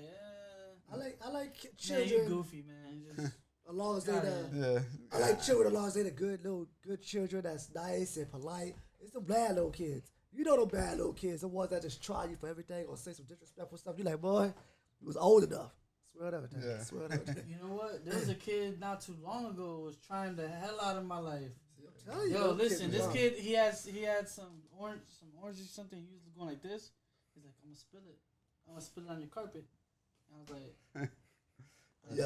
B: I like
A: man,
B: children.
A: you goofy, man. Just
B: As long as they
D: Yeah.
B: I like children as long as they the good children that's nice and polite. It's the bad little kids. You know the bad little kids, the ones that just try you for everything or say some disrespectful stuff. You like, boy, you was old enough. Swear it everything.
D: Yeah.
B: Swear it everything.
A: you know what? There was a kid not too long ago who was trying the hell out of my life.
B: I'm telling you,
A: Yo,
B: those
A: listen,
B: kids
A: this
B: are-
A: kid he had some orange or something. He was going like this. He's like, I'm gonna spill it. I'm gonna spill it on your carpet. I was like.
B: Yo.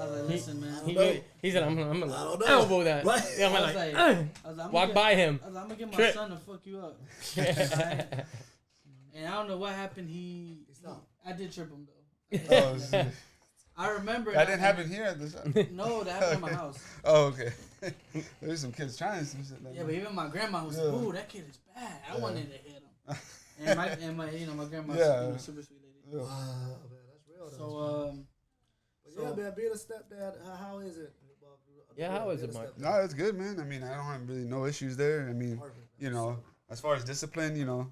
A: I was like, listen, man.
C: He said, I'm gonna
B: I don't know.
C: elbow that.
B: What?
C: Yeah, I'm
A: I was
C: like,
A: I'm
C: walk by him.
A: I was like, I'm gonna get my
C: Trip.
A: son to fuck you up. And I don't know what happened. I did trip him though.
D: Oh, shit.
A: I remember
D: That didn't happen here at the shop.
A: No, that happened at my house.
D: Oh, okay. There's some kids trying some shit like
A: Yeah,
D: that.
A: but even my grandma was like, "Ooh, that kid is bad." I wanted to hit him. and my grandma's super sweet lady.
B: Wow, man, that's real.
A: So
B: But yeah, man, being a stepdad, how is it?
C: Yeah, how is it,
B: Being a
C: Mark?
B: stepdad?
D: No, it's good, man. I mean, I don't have really no issues there. I mean, you know, as far as discipline, you know,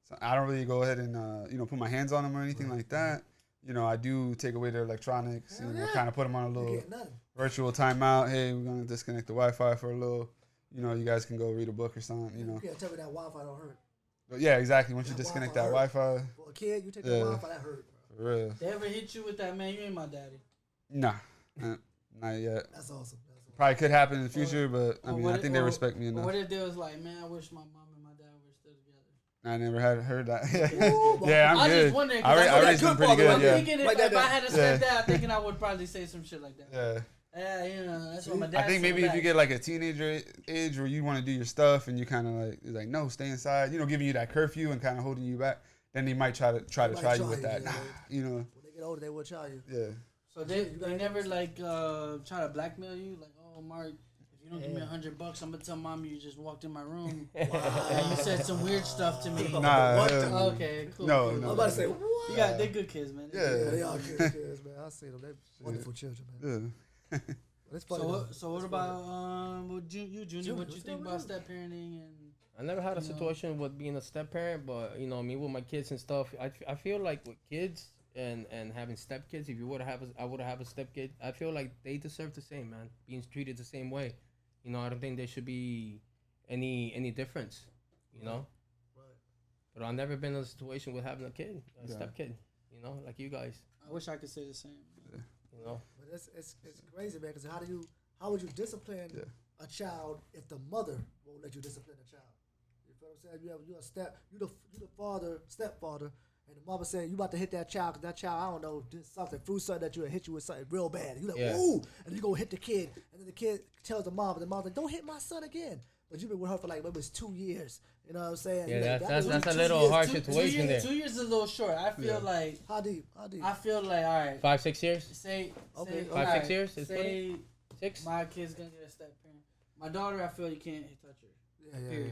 D: so I don't really go ahead and put my hands on them or anything like that. You know, I do take away their electronics.
B: Hell
D: You know,
B: yeah.
D: kind of put them on a
B: You
D: little
B: get nothing.
D: virtual timeout. Hey, we're gonna disconnect the Wi-Fi for a little. You know, you guys can go read a book or something. You know.
B: You can't tell me that Wi-Fi don't hurt.
D: But yeah, exactly. Once you
B: That
D: disconnect
B: Wi-Fi
D: that Wi-Fi,
B: For a kid, you take
D: Yeah.
B: that Wi-Fi, that hurt.
D: for real.
A: they ever hit you with that, man? You ain't my daddy.
D: Nah, not yet.
B: That's awesome.
D: Probably could happen in the future, but I
A: Or
D: mean,
A: what
D: I
A: if-
D: think they
A: or-
D: respect me
A: Or
D: enough.
A: what if they was like, man, I wish my mom and my dad were still together.
D: I never had heard that.
B: Ooh,
D: Yeah, I'm
A: I was
D: good.
A: just wondering, 'cause
D: I
A: I know
D: raised
B: that
D: them
B: good
D: pretty
B: father,
D: good.
A: I'm
D: Yeah,
A: thinking
B: Like
A: if
B: that,
A: I had a
D: yeah.
A: stepdad, I'm thinking I would probably say some shit like that.
D: yeah.
A: Yeah, you know, that's what my dad
D: I think
A: said
D: maybe if
A: back.
D: you get like a teenager age where you want to do your stuff and you kind of like you're like no, stay inside. You know, giving you that curfew and kind of holding you back. Then they might try you with that. Nah, you know.
B: When they get older, they will try you.
D: Yeah.
A: So they never like try to blackmail you, like, oh Mark, if you don't give me $100, I'm gonna tell mom you just walked in my room and you said some weird stuff to me.
D: Nah.
B: What
D: hell
B: the-
D: no.
A: Okay, cool.
D: No,
A: cool.
D: no.
B: I'm about to say, what?
A: You got they good kids, man.
D: Yeah.
B: Yeah, they are good kids, man. I see them. They're wonderful children, man.
D: Yeah.
B: But it's funny.
A: So what about you, Junior? What you
B: what's
A: think
B: going
A: about
B: on?
A: step parenting and?
C: I never had a
A: You know.
C: situation with being a step parent, but you know, me with my kids and stuff, I feel like with kids and having step kids, if you would have I would have a step kid, I feel like they deserve the same, man, being treated the same way. You know, I don't think there should be any difference. You know,
B: Right.
C: but I've never been in a situation with having a kid, a
D: Yeah.
C: step kid. You know, like you guys.
A: I wish I could say the same.
C: You know.
B: But it's crazy, man. Because how would you discipline a child if the mother won't let you discipline a child? You feel what I'm saying? You the stepfather, and the mama saying you about to hit that child because that child, I don't know, did something, something that you hit you with something real bad. And you like, ooh, and you go hit the kid, and then the kid tells the mom, and the mom's like, don't hit my son again. But you've been with her for like maybe it's 2 years. You know what I'm saying?
C: Yeah,
B: like,
C: that's a little hard situation there.
A: 2 years is a little short. I feel like.
B: How deep?
A: I feel like, all right.
C: 5-6 years.
A: Say
C: 5-6 years.
A: Say
C: 6.
A: my kid's gonna get a step parent. My daughter, I feel you can't touch her.
B: Yeah.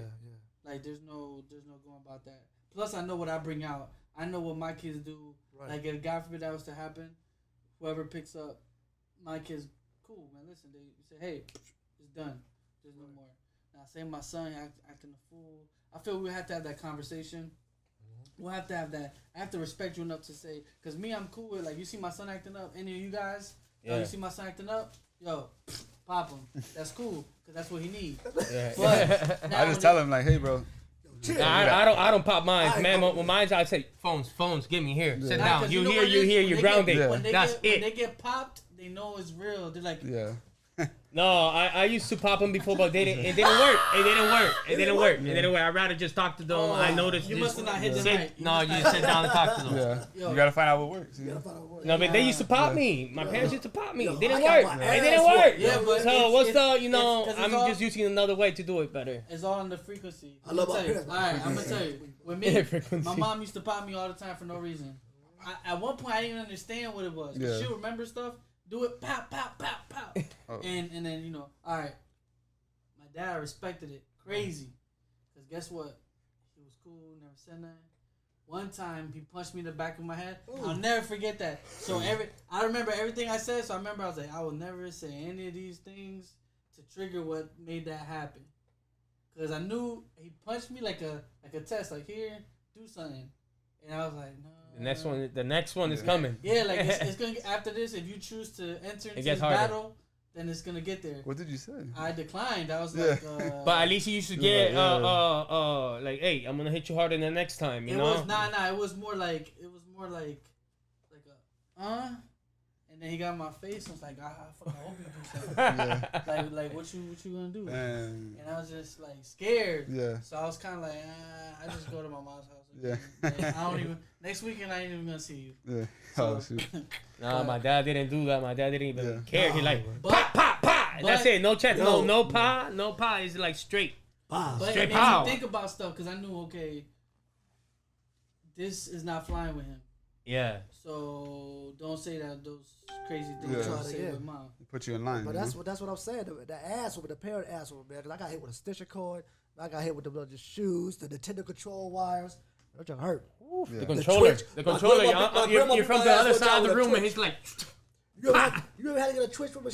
A: Like there's no going about that. Plus, I know what I bring out. I know what my kids do. Right. Like if God forbid that was to happen, whoever picks up my kids, cool man. Listen, they say, hey, it's done. There's no more. Now, say my son acting a fool. I feel we have to have that conversation. Mm-hmm. We'll have to have that. I have to respect you enough to say, because me, I'm cool with, like, you see my son acting up. Any of you guys, you see my son acting up? Yo, pop him. That's cool, because that's what he needs. Yeah. But
D: I just tell him, like, hey, bro.
C: I don't pop mines, man. When mine's, I say, phones, give me here. Sit down. You here, you're grounded. That's it.
A: When they get popped, they know it's real. They're like,
C: no, I used to pop them before, but it didn't work. It didn't work. I'd rather just talk to them. I noticed
A: you must have not hit them right.
C: No, you sit down and talk to them.
D: You gotta find out what works.
C: No, but they used to pop me. My parents used to pop me. It didn't work. It didn't work.
A: Yeah, but
C: so what's the, I'm just using another way to do it better.
A: It's all on the frequency.
B: I love my parents.
A: All right, I'm gonna tell you. With me, my mom used to pop me all the time for no reason. At one point, I didn't even understand what it was. She'll remember stuff. Do it, pop, pop, pop, pop. And then, you know, all right. My dad respected it. Crazy. Because guess what? He was cool, never said nothing. One time, he punched me in the back of my head. Ooh. I'll never forget that. So I remember everything I said. So I remember I was like, I will never say any of these things to trigger what made that happen. Because I knew he punched me like a test. Like, here, do something. And I was like, no.
C: The next one is coming.
A: Yeah, like it's gonna get, after this. If you choose to enter into this battle, then it's gonna get there.
D: What did you say?
A: I declined. I was like,
C: but at least you used to get like, hey, I'm gonna hit you harder the next time. You know?
A: Was It was more like a and then he got in my face. I was like, I hope you do something. Like what you gonna do? And I was just like scared.
D: Yeah.
A: So I was kind of like, I just go to my mom's house.
D: Yeah.
A: I don't even. Next weekend, I ain't even gonna see you.
D: Yeah.
A: So,
C: nah, my dad didn't do that. My dad didn't even care. He like pop, pop, pop. That's it. No chat. No pa. No pa. It's like straight.
A: But
C: straight
A: it
C: pow.
A: made me think about stuff because I knew, okay, this is not flying with him.
C: Yeah.
A: So don't say that those crazy things you try to say with mom.
D: Put you in line.
B: But that's what I'm saying. The asshole, the parent asshole, man. Cause I got hit with a stitcher cord. I got hit with the shoes, the Nintendo control wires. That just hurt.
C: The controller. You're from the other side of the room, and he's like.
B: You ever had to get a twitch from the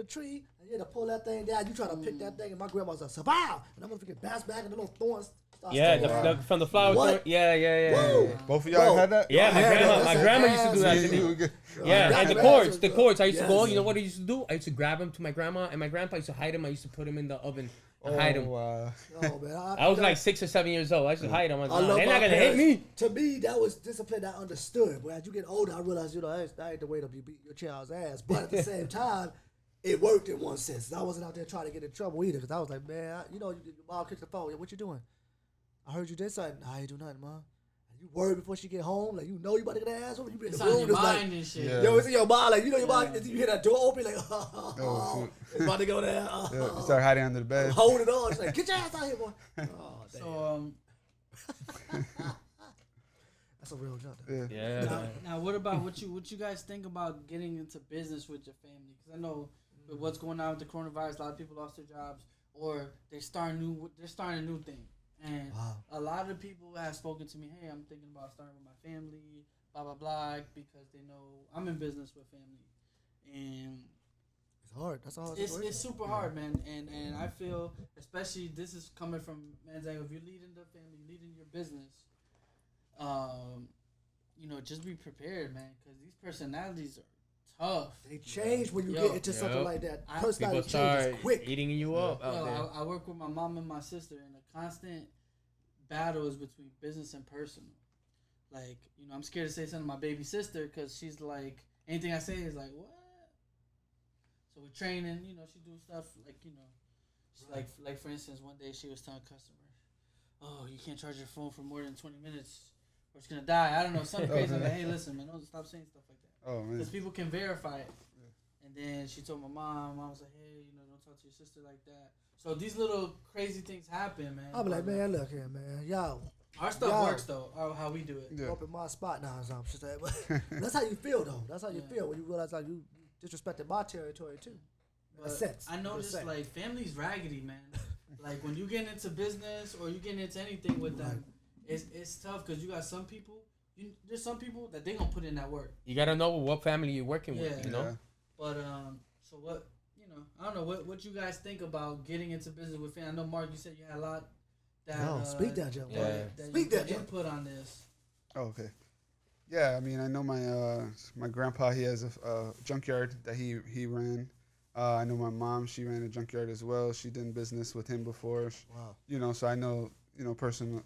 B: tree, and you had to pull that thing down. You try to pick that thing, and my grandma was like, "Survive!" And I'm gonna freaking bounce back, and the little thorns.
C: From the flower. Thorn. Yeah.
D: Both of y'all had that?
C: Yeah, my grandma used to do that to me. Yeah, and the cords. I used to go. You know what I used to do? I used to grab them to my grandma, and my grandpa used to hide them. I used to put them in the oven. Hide them.
D: Wow.
B: Oh, man,
C: I was like 6 or 7 years old. I used to hide them. They're not gonna hit me.
B: To me, that was discipline I understood. But as you get older, I realized, that ain't the way to beat your child's ass. But at the same time, it worked in one sense. I wasn't out there trying to get in trouble either. Because I was like, man, your mom kicks the phone. What you doing? I heard you did something. I ain't do nothing, mom. You worried before she get home, like you about to get that ass over. You be in the room,
A: it's mind and shit.
B: Yo, it's in your mind, like your mind. You hear that door open, like it's about to go there.
D: You start hiding under the bed.
B: Hold it on. It's like, get your ass out here, boy.
A: So
B: that's a real job.
C: Yeah.
A: Now, what about what you guys think about getting into business with your family? Because I know with what's going on with the coronavirus, a lot of people lost their jobs or they're starting a new thing. And a lot of people have spoken to me, hey, I'm thinking about starting with my family, blah, blah, blah, because they know I'm in business with family. And
B: it's hard. That's all.
A: It's super hard, man. And I feel, especially this is coming from man's angle, if you're leading the family, leading your business, just be prepared, man, because these personalities are tough.
B: They change when you get into something like that.
C: People start quick. Eating you up out there.
A: I work with my mom and my sister, and the constant battle is between business and personal. like, you know, I'm scared to say something to my baby sister because she's like, anything I say is like, what? So we're training, you know, she do stuff like, you know, she's like for instance, one day she was telling customers, oh, you can't charge your phone for more than 20 minutes or it's going to die. I don't know, something crazy. Like, hey, listen, man, don't stop saying stuff like that.
D: Oh, man.
A: Because people can verify it. Yeah. And then she told my mom was like, hey, you know, don't talk to your sister like that. So these little crazy things happen, man.
B: I'll be like, man, look here, man. Yo.
A: Our stuff works, though, how we do it.
B: Yeah. Up in my spot now or something. But that's how you feel, though. That's how you feel when you realize how you disrespected my territory, too. In a sense.
A: I noticed, like, family's raggedy, man. Like, when you get into business or you get into anything with them, it's tough because you got some people, there's some people that they going to put in that work.
C: You got to know what family you're working with, you know?
D: Yeah.
A: But, so what, you know, I don't know, what you guys think about getting into business with family? I know, Mark, you said you had a lot that...
B: speak that, Joe.
A: That
B: speak that, Joe.
A: Input on this.
D: Oh, okay. Yeah, I mean, I know my grandpa, he has a junkyard that he ran. I know my mom, she ran a junkyard as well. She did business with him before.
B: Wow.
D: You know, so I know, personal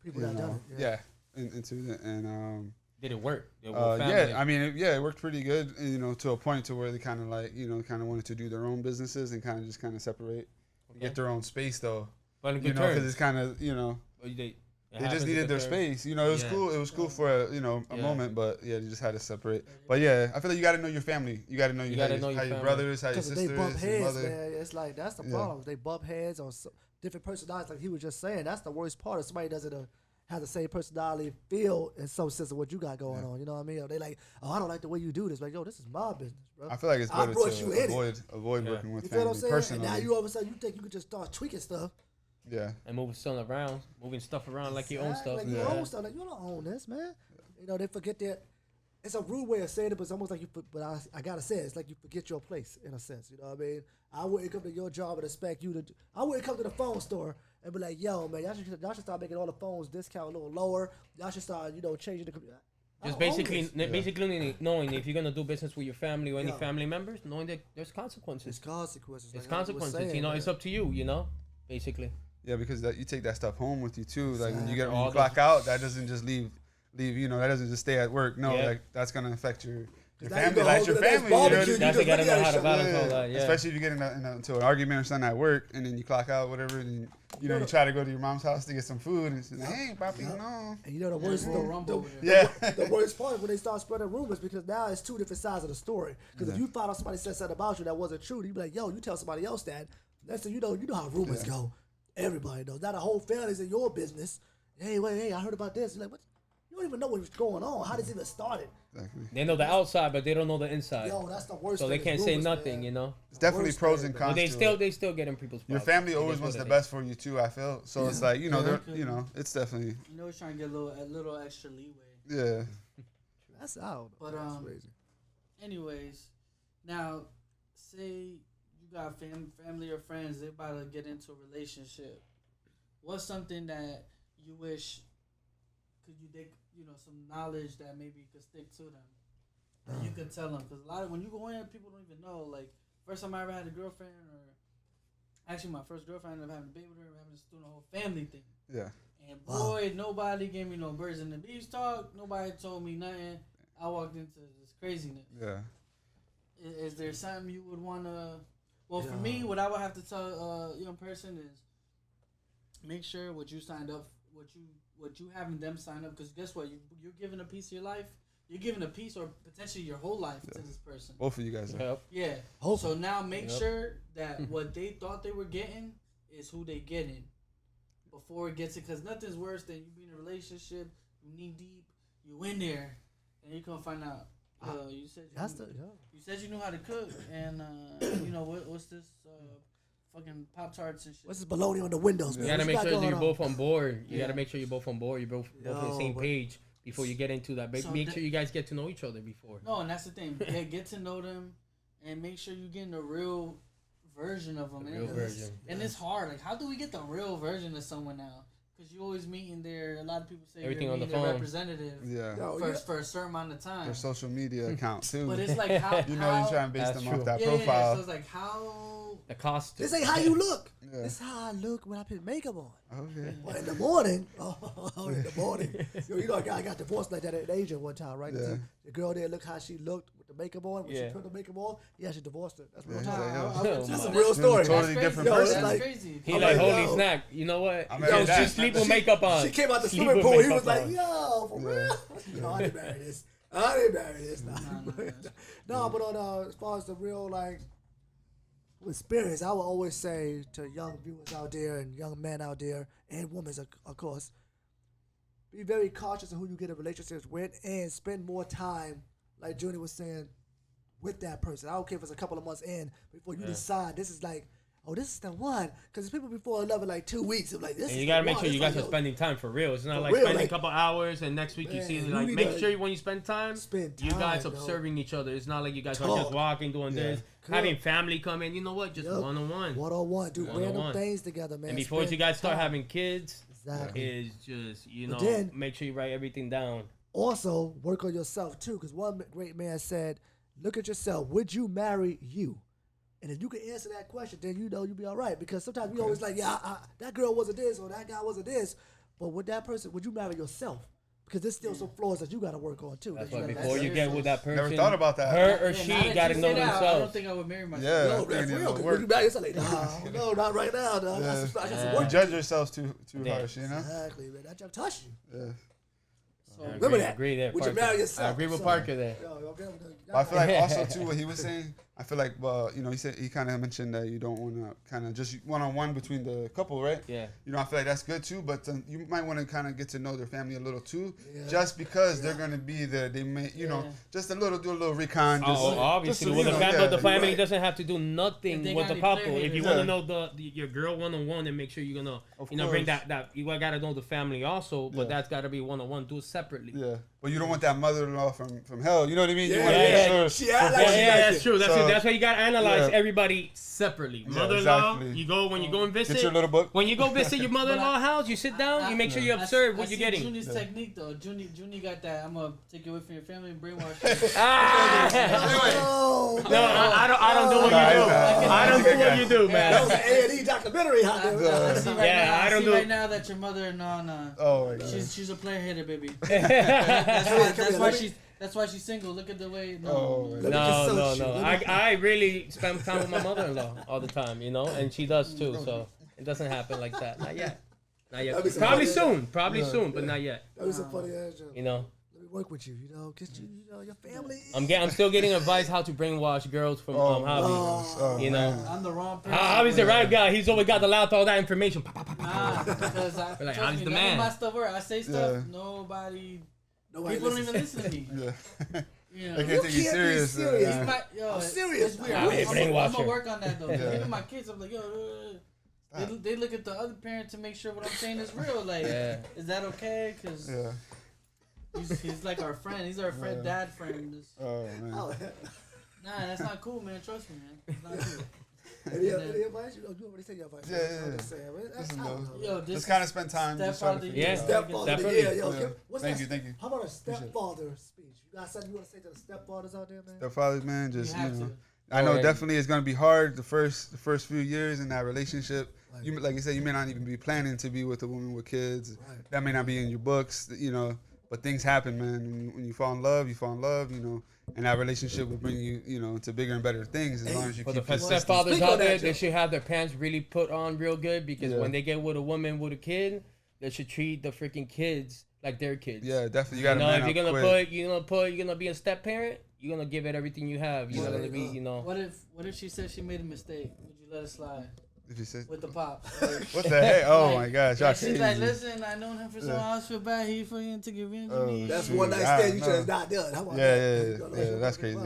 B: people that done it. Yeah.
D: Into it. And,
C: did it work?
D: Yeah, I mean, it worked pretty good, you know, to a point to where they kind of like, you know, kind of wanted to do their own businesses and kind of separate, get their own space though.
C: But
D: you know, because it's kind of, you know, they just needed their space. You know, it was cool. It was cool for a moment, but yeah, they just had to separate. But yeah, I feel like you got to know your family. You got to know how your brothers, how your sisters,
B: they bump heads,
D: mother.
B: man. It's like that's the problem. They bump heads on different personalities. Like he was just saying, that's the worst part. If somebody doesn't have the same personality, feel in some sense of what you got going on. You know what I mean? Or they like, oh, I don't like the way you do this. Like, yo, this is my business, bro.
D: I feel like it's better to avoid working with family personally.
B: And now you all of a sudden you think you could just start tweaking stuff.
D: Yeah.
C: And moving stuff around like your own stuff.
B: Like your own stuff. Like, you don't own this, man. You know, they forget that. It's a rude way of saying it, but it's almost like but I gotta say it. It's like you forget your place in a sense. You know what I mean? I wouldn't come to your job and expect you to. I wouldn't come to the phone store and be like, yo, man, y'all should start making all the phones discount a little lower. Y'all should start, changing the computer.
C: Just basically knowing if you're gonna do business with your family or any family members, knowing that there's consequences. It's consequences. You know, it's up to you. You know, basically.
D: Yeah, because you take that stuff home with you too. Like when you clock out, that doesn't just leave. You know, that doesn't just stay at work. No, like that's gonna affect your family. Like your family,
C: you gotta know how to balance all that. Yeah.
D: Especially if you get into an argument or something at work, and then you clock out, whatever, and you try to go to your mom's house to get some food, and she's like, "Hey, papi, no."
B: And you know the worst, the worst part when they start spreading rumors, because now it's two different sides of the story. Because if you find out somebody said something about you that wasn't true, you'd be like, "Yo," you tell somebody else that. Next thing you know how rumors go. Everybody knows. Now the whole family's in your business. Hey, I heard about this. You're like, what? You don't even know what's going on. How does it even started?
D: Exactly.
C: They know the outside, but they don't know the inside.
B: Yo, that's the worst.
C: So they can't say nothing, man.
D: It's definitely pros and cons.
C: But they still get in people's problems.
D: Your family always wants the best for you too. I feel so. It's like it's definitely.
A: It's trying to get a little extra leeway.
D: Yeah.
B: That's out.
A: But
B: that's crazy.
A: Anyways, now say you got family or friends, they're about to get into a relationship. What's something that you wish some knowledge that maybe could stick to them, that you could tell them? Because a lot of when you go in, people don't even know. Like first time I ever had a girlfriend, or actually my first girlfriend, I ended up having a baby with her, having to do the whole family thing.
D: Yeah.
A: And boy, nobody gave me no birds and the bees talk. Nobody told me nothing. I walked into this craziness.
D: Yeah.
A: Is there something you would want to... Well, for me, what I would have to tell a young person is make sure what you signed up, what you having them sign up, because guess what? You're giving a piece of your life. You're giving a piece or potentially your whole life to this person.
D: Both of you guys are.
A: Yeah. So now make sure that what they thought they were getting is who they getting before it gets it, because nothing's worse than you be in a relationship, you knee deep, you in there, and you gonna find out. You said you knew how to cook, and what's this fucking Pop-Tarts and shit.
B: What's this baloney on the windows, man?
C: You gotta make sure that you're both on board. You gotta make sure you're both on board. You're both on the same page before you get into that. Make sure you guys get to know each other before.
A: No, and that's the thing. Get to know them, and make sure you're getting the real version of them.
C: The real version.
A: And it's hard. Like, how do we get the real version of someone now? Because you always meeting there. A lot of people say
C: everything
A: you're
C: on the
A: meeting
C: phone.
A: a representative for a certain amount of time.
D: Their social media account too.
A: But it's like how
D: you're trying to base them off that profile.
A: Yeah, so it's like how
C: the costume.
B: This ain't how you look.
D: Yeah.
B: This is how I look when I put makeup on.
D: Okay.
B: Well, in the morning, in the morning, you know, I got divorced like that in Asia one time, right?
D: Yeah.
B: The girl there, look how she looked with the makeup on. When
C: Yeah.
B: she put the makeup on, yeah, she divorced her. That's real
D: Yeah,
B: time.
D: he's like,
A: I
D: yo.
A: would-
B: That's a
C: my-
B: real story.
D: Totally
A: That's
D: different
A: crazy.
B: person.
A: That's
B: Like-
A: crazy.
C: He
B: I'm
C: like,
B: like,
C: holy
B: yo.
C: snack. You know what?
D: I'm
C: Yo,
D: like,
C: just sleep with makeup on.
B: She came out the
C: Sleep
B: swimming
C: with
B: pool. He
C: makeup
B: was like,
C: on.
B: yo, for real? No, I didn't marry this. I didn't marry this. No, but on as far as the real, like, experience, I would always say to young viewers out there and young men out there and women, of course, be very cautious of who you get in relationships with and spend more time, like Junior was saying, with that person. I don't care if it's a couple of months in before you decide this is like, oh, this is the one. Because people before love it like 2 weeks. I'm like, this
C: And
B: is
C: you
B: the
C: gotta make
B: one.
C: sure
B: It's
C: you
B: like,
C: guys are
B: yo,
C: spending time for real. It's not
B: For
C: like
B: real,
C: spending
B: like-
C: a couple hours and next week you
B: Man,
C: see
B: you
C: like
B: need
C: make
B: to
C: sure when you spend time,
B: spend
C: you guys
B: time, dog.
C: observing each other. It's not like you guys are
B: Talk.
C: just walking doing this,
B: Come
C: having
B: on.
C: family come in. You know what? Just
B: Yup.
C: one-on-one.
B: One-on-one. Do random
C: One-on-one.
B: things together, man.
C: And before
B: Spend
C: you guys start
B: time.
C: having kids,
B: Exactly.
C: is just
B: But then-
C: make sure you write everything down.
B: Also, work on yourself too, because one great man said, "Look at yourself. Would you marry you?" And if you can answer that question, then you know you'll be all right. Because sometimes we always like, yeah, that girl wasn't this or that guy wasn't this, but with that person, would you marry yourself? Because there's still some flaws that you got to work on too.
C: That's
B: that you
C: why
B: gotta-
C: before you get with that person,
D: Never thought about that.
C: her or
A: Yeah, now
C: she
A: that
C: got to
A: you
C: know
A: say that, I don't
C: themselves.
A: think I would marry myself.
D: Yeah.
B: No,
D: I
B: that's
D: think it
B: real.
D: will
B: 'Cause
D: work.
B: when you marry, it's like, no, not right now, dog.
D: Yeah.
B: I got some
C: Yeah.
D: You
B: work.
D: judge yourselves too
C: Yeah.
D: harsh, you know?
B: Exactly, man. That just touch you.
D: Yeah.
A: So,
B: Remember that.
C: Agree there.
B: Would you
C: Parker.
B: marry yourself?
C: I agree with
B: So-
C: Parker there.
B: Yo, okay,
D: But I feel like also too what he was saying. I feel like you know, he kind of mentioned that you don't want to kind of just one-on-one between the couple, right?
C: Yeah.
D: You know, I feel like that's good too. But you might want to kind of get to know their family a little too,
B: Yeah.
D: just because they're gonna be there. They may, you know,
A: Yeah.
D: just do a little recon. Just,
C: Obviously,
D: just
C: well,
D: so
C: the,
D: you know,
C: but the
D: yeah,
C: family
D: right.
C: doesn't have to do
A: If
C: nothing
A: they
C: with
A: got
C: the
A: any
C: couple.
A: play
C: If you
A: haters.
C: want to know your girl one-on-one, then make sure you're gonna
D: Of
C: bring
D: course.
C: that you gotta know the family also. But
D: Yeah.
C: that's gotta be one-on-one. Do it separately.
D: Yeah, but you don't want that mother-in-law from hell. You know what I mean? You
B: Yeah,
D: wanna
C: yeah,
D: make
C: yeah.
D: sure-
B: She act
C: Yeah,
B: like she
C: yeah,
B: like
C: that's
B: it.
C: true.
D: So-
C: That's why you gotta analyze
D: Yeah.
C: everybody separately.
D: Yeah,
C: Mother-in-law,
D: exactly.
C: you go when you go and visit.
D: Get your little book.
C: When you go visit your mother-in-law house, you sit down. You make sure you observe what you're getting.
A: Junior's technique though. Junior got that. I'm gonna take you away from your family and brainwash you.
C: Ah!
B: Oh,
C: No, I don't do what
D: Nah,
C: you do.
D: nah.
C: I don't do what you do,
B: that was
C: man.
B: an A&E documentary out there.
A: I see right
C: Yeah,
A: now,
C: I don't
A: see
C: do-
A: right now that your mother-in-law, nah,
D: Oh my god.
A: she's a player hater, baby.
B: Come here, let me-
A: That's why she's single. Look at the way. No,
D: Oh,
B: Let me just
C: No,
B: search you. Let me-
C: I really spend time with my mother-in-law all the time, you know, and she does too. So it doesn't happen like that. Not yet. Not
B: That'd
C: yet.
B: be some
C: Probably
B: funny-
C: soon. Probably soon, but not yet.
B: That was a funny ass joke.
C: You know,
B: Let me work with you, get you, your family.
C: I'm still getting advice how to brainwash girls from hobbies.
D: Oh,
C: You know,
D: man.
A: I'm the wrong person.
C: Hobby's the right guy. He's always got the laptop, all that information.
A: Nah, because I,
C: Like,
A: trust
C: I'm
A: me,
C: the
A: none of
C: man.
A: my stuff work. I say stuff.
D: Yeah.
A: Nobody.
B: Nobody
A: People don't
B: listens.
A: even listen to me.
D: Yeah.
A: You know.
D: They can't take you
B: can't be
D: serious.
B: serious.
D: man.
A: I'm
B: serious.
A: It's weird.
C: Nah,
A: I'm
C: man,
A: gonna
C: brainwasher.
A: work on that though.
D: Yeah.
A: Even my kids, I'm like, yo, they look at the other parent to make sure what I'm saying is real. Like,
C: Yeah.
A: is that okay? Because
D: Yeah.
A: he's like our friend. He's our friend, dad friend. Just-
D: Oh man.
B: Oh,
A: Nah, that's not cool, man. Trust me, man. It's not cool.
B: any advice? You already said your advice.
D: Yeah, yeah,
B: I'm
D: yeah.
B: just saying. I
D: Listen,
B: don't
D: though.
B: know.
A: Yo, this
D: Just kind of spend time. Just try to
A: Stepfather,
D: figure
C: yeah.
D: it out.
B: Stepfather,
C: Definitely.
B: yeah, yo.
D: Yeah.
B: What's
D: Thank
B: that?
D: you, thank you.
B: How about a stepfather speech? You got something you want to say to the stepfathers out there, man?
D: Stepfathers, man,
A: You
D: just
A: have
D: you know.
A: to.
D: I know
C: Alright.
D: definitely it's gonna be hard the first few years in that relationship. You like you said, you may not even be planning to be with a woman with kids.
B: Right.
D: That may not be in your books, you know. But things happen, man. When you fall in love, you fall in love, you know. And that relationship will bring you, you know, to bigger and better things as long as you
C: For the
D: keep consistent.
C: stepfathers
B: Speak on
C: out there,
B: that,
C: they
B: Joe.
C: should have their pants really put on real good because
D: Yeah.
C: when they get with a woman with a kid, they should treat the freaking kids like their kids.
D: Yeah, definitely. You
C: You
D: gotta
C: know,
D: man
C: if you're
D: up
C: gonna
D: quick.
C: you're gonna be a step parent, you're gonna give it everything you have. You're not gonna be, you know.
A: What if she said she made a mistake? Would you let it slide
D: If you said,
A: with the pop? Like,
D: what the heck? Oh
A: like,
D: my gosh, y'all
A: like, she's like,
D: crazy.
A: listen, I known him for so long. I feel bad. He fucking took revenge on me.
B: That's
D: Shoot,
B: one night
D: I
B: stand you
D: don't
B: should have
D: know.
B: not done. How about
D: Yeah,
B: that?
D: yeah, that's crazy.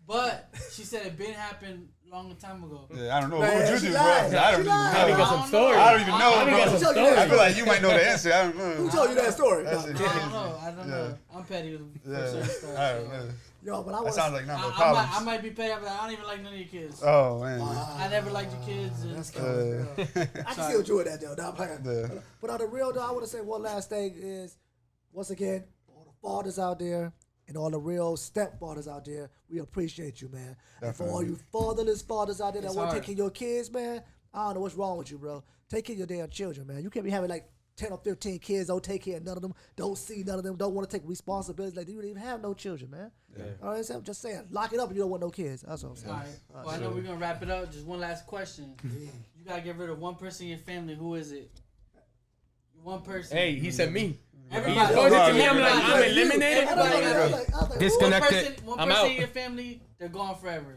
A: But she said it been happened long time ago.
D: Yeah, I don't know.
B: Man,
D: What would
B: she
D: you do, bro?
B: lied.
D: I don't
B: She
D: even
B: lied.
C: Probably
D: know.
C: got some stories.
D: I don't even know,
C: Probably got
D: bro.
C: some
B: Tell you that.
D: I feel like you might know the answer. I don't know.
B: Who told you that story?
D: That's
B: No.
D: it.
A: I don't know. I don't
D: Yeah.
A: know. I'm petty for
D: Yeah,
A: certain stuff.
D: I don't
A: so.
D: know.
B: Yo, but I
D: That
B: want
D: sounds like nothing but
A: I
D: problems.
A: might be petty. I don't even like none of your kids.
D: Oh man.
A: I never liked your kids. And
B: That's
A: stuff.
B: cool. I can see what you in that, though. Nah, I'm playing.
D: Yeah.
B: But on the real, though, I want to say one last thing is, once again, all the fathers out there, And all the real stepfathers out there, we appreciate you, man. And for all
D: Definitely.
B: you fatherless fathers out there that
A: It's
B: want to
A: hard.
B: take care of your kids, man, I don't know what's wrong with you, bro. Take care of your damn children, man. You can't be having like 10 or 15 kids, don't take care of none of them, don't see none of them, don't want to take responsibility. Like, you don't even have no children, man.
C: Yeah.
B: All right, so I'm just saying, lock it up if you don't want no kids. That's what I'm saying.
A: All right. Well, I know we're gonna wrap it up. Just one last question. You gotta get rid of one person in your family. Who is it? One person.
C: Hey, he said me.
A: Everybody.
C: He posed it to me. I'm like, I'm
A: Everybody.
C: eliminated.
A: Everybody
B: I
A: got
B: was
A: it.
B: like,
A: One
C: Disconnected.
A: person
C: I'm out.
A: in your family, they're gone forever.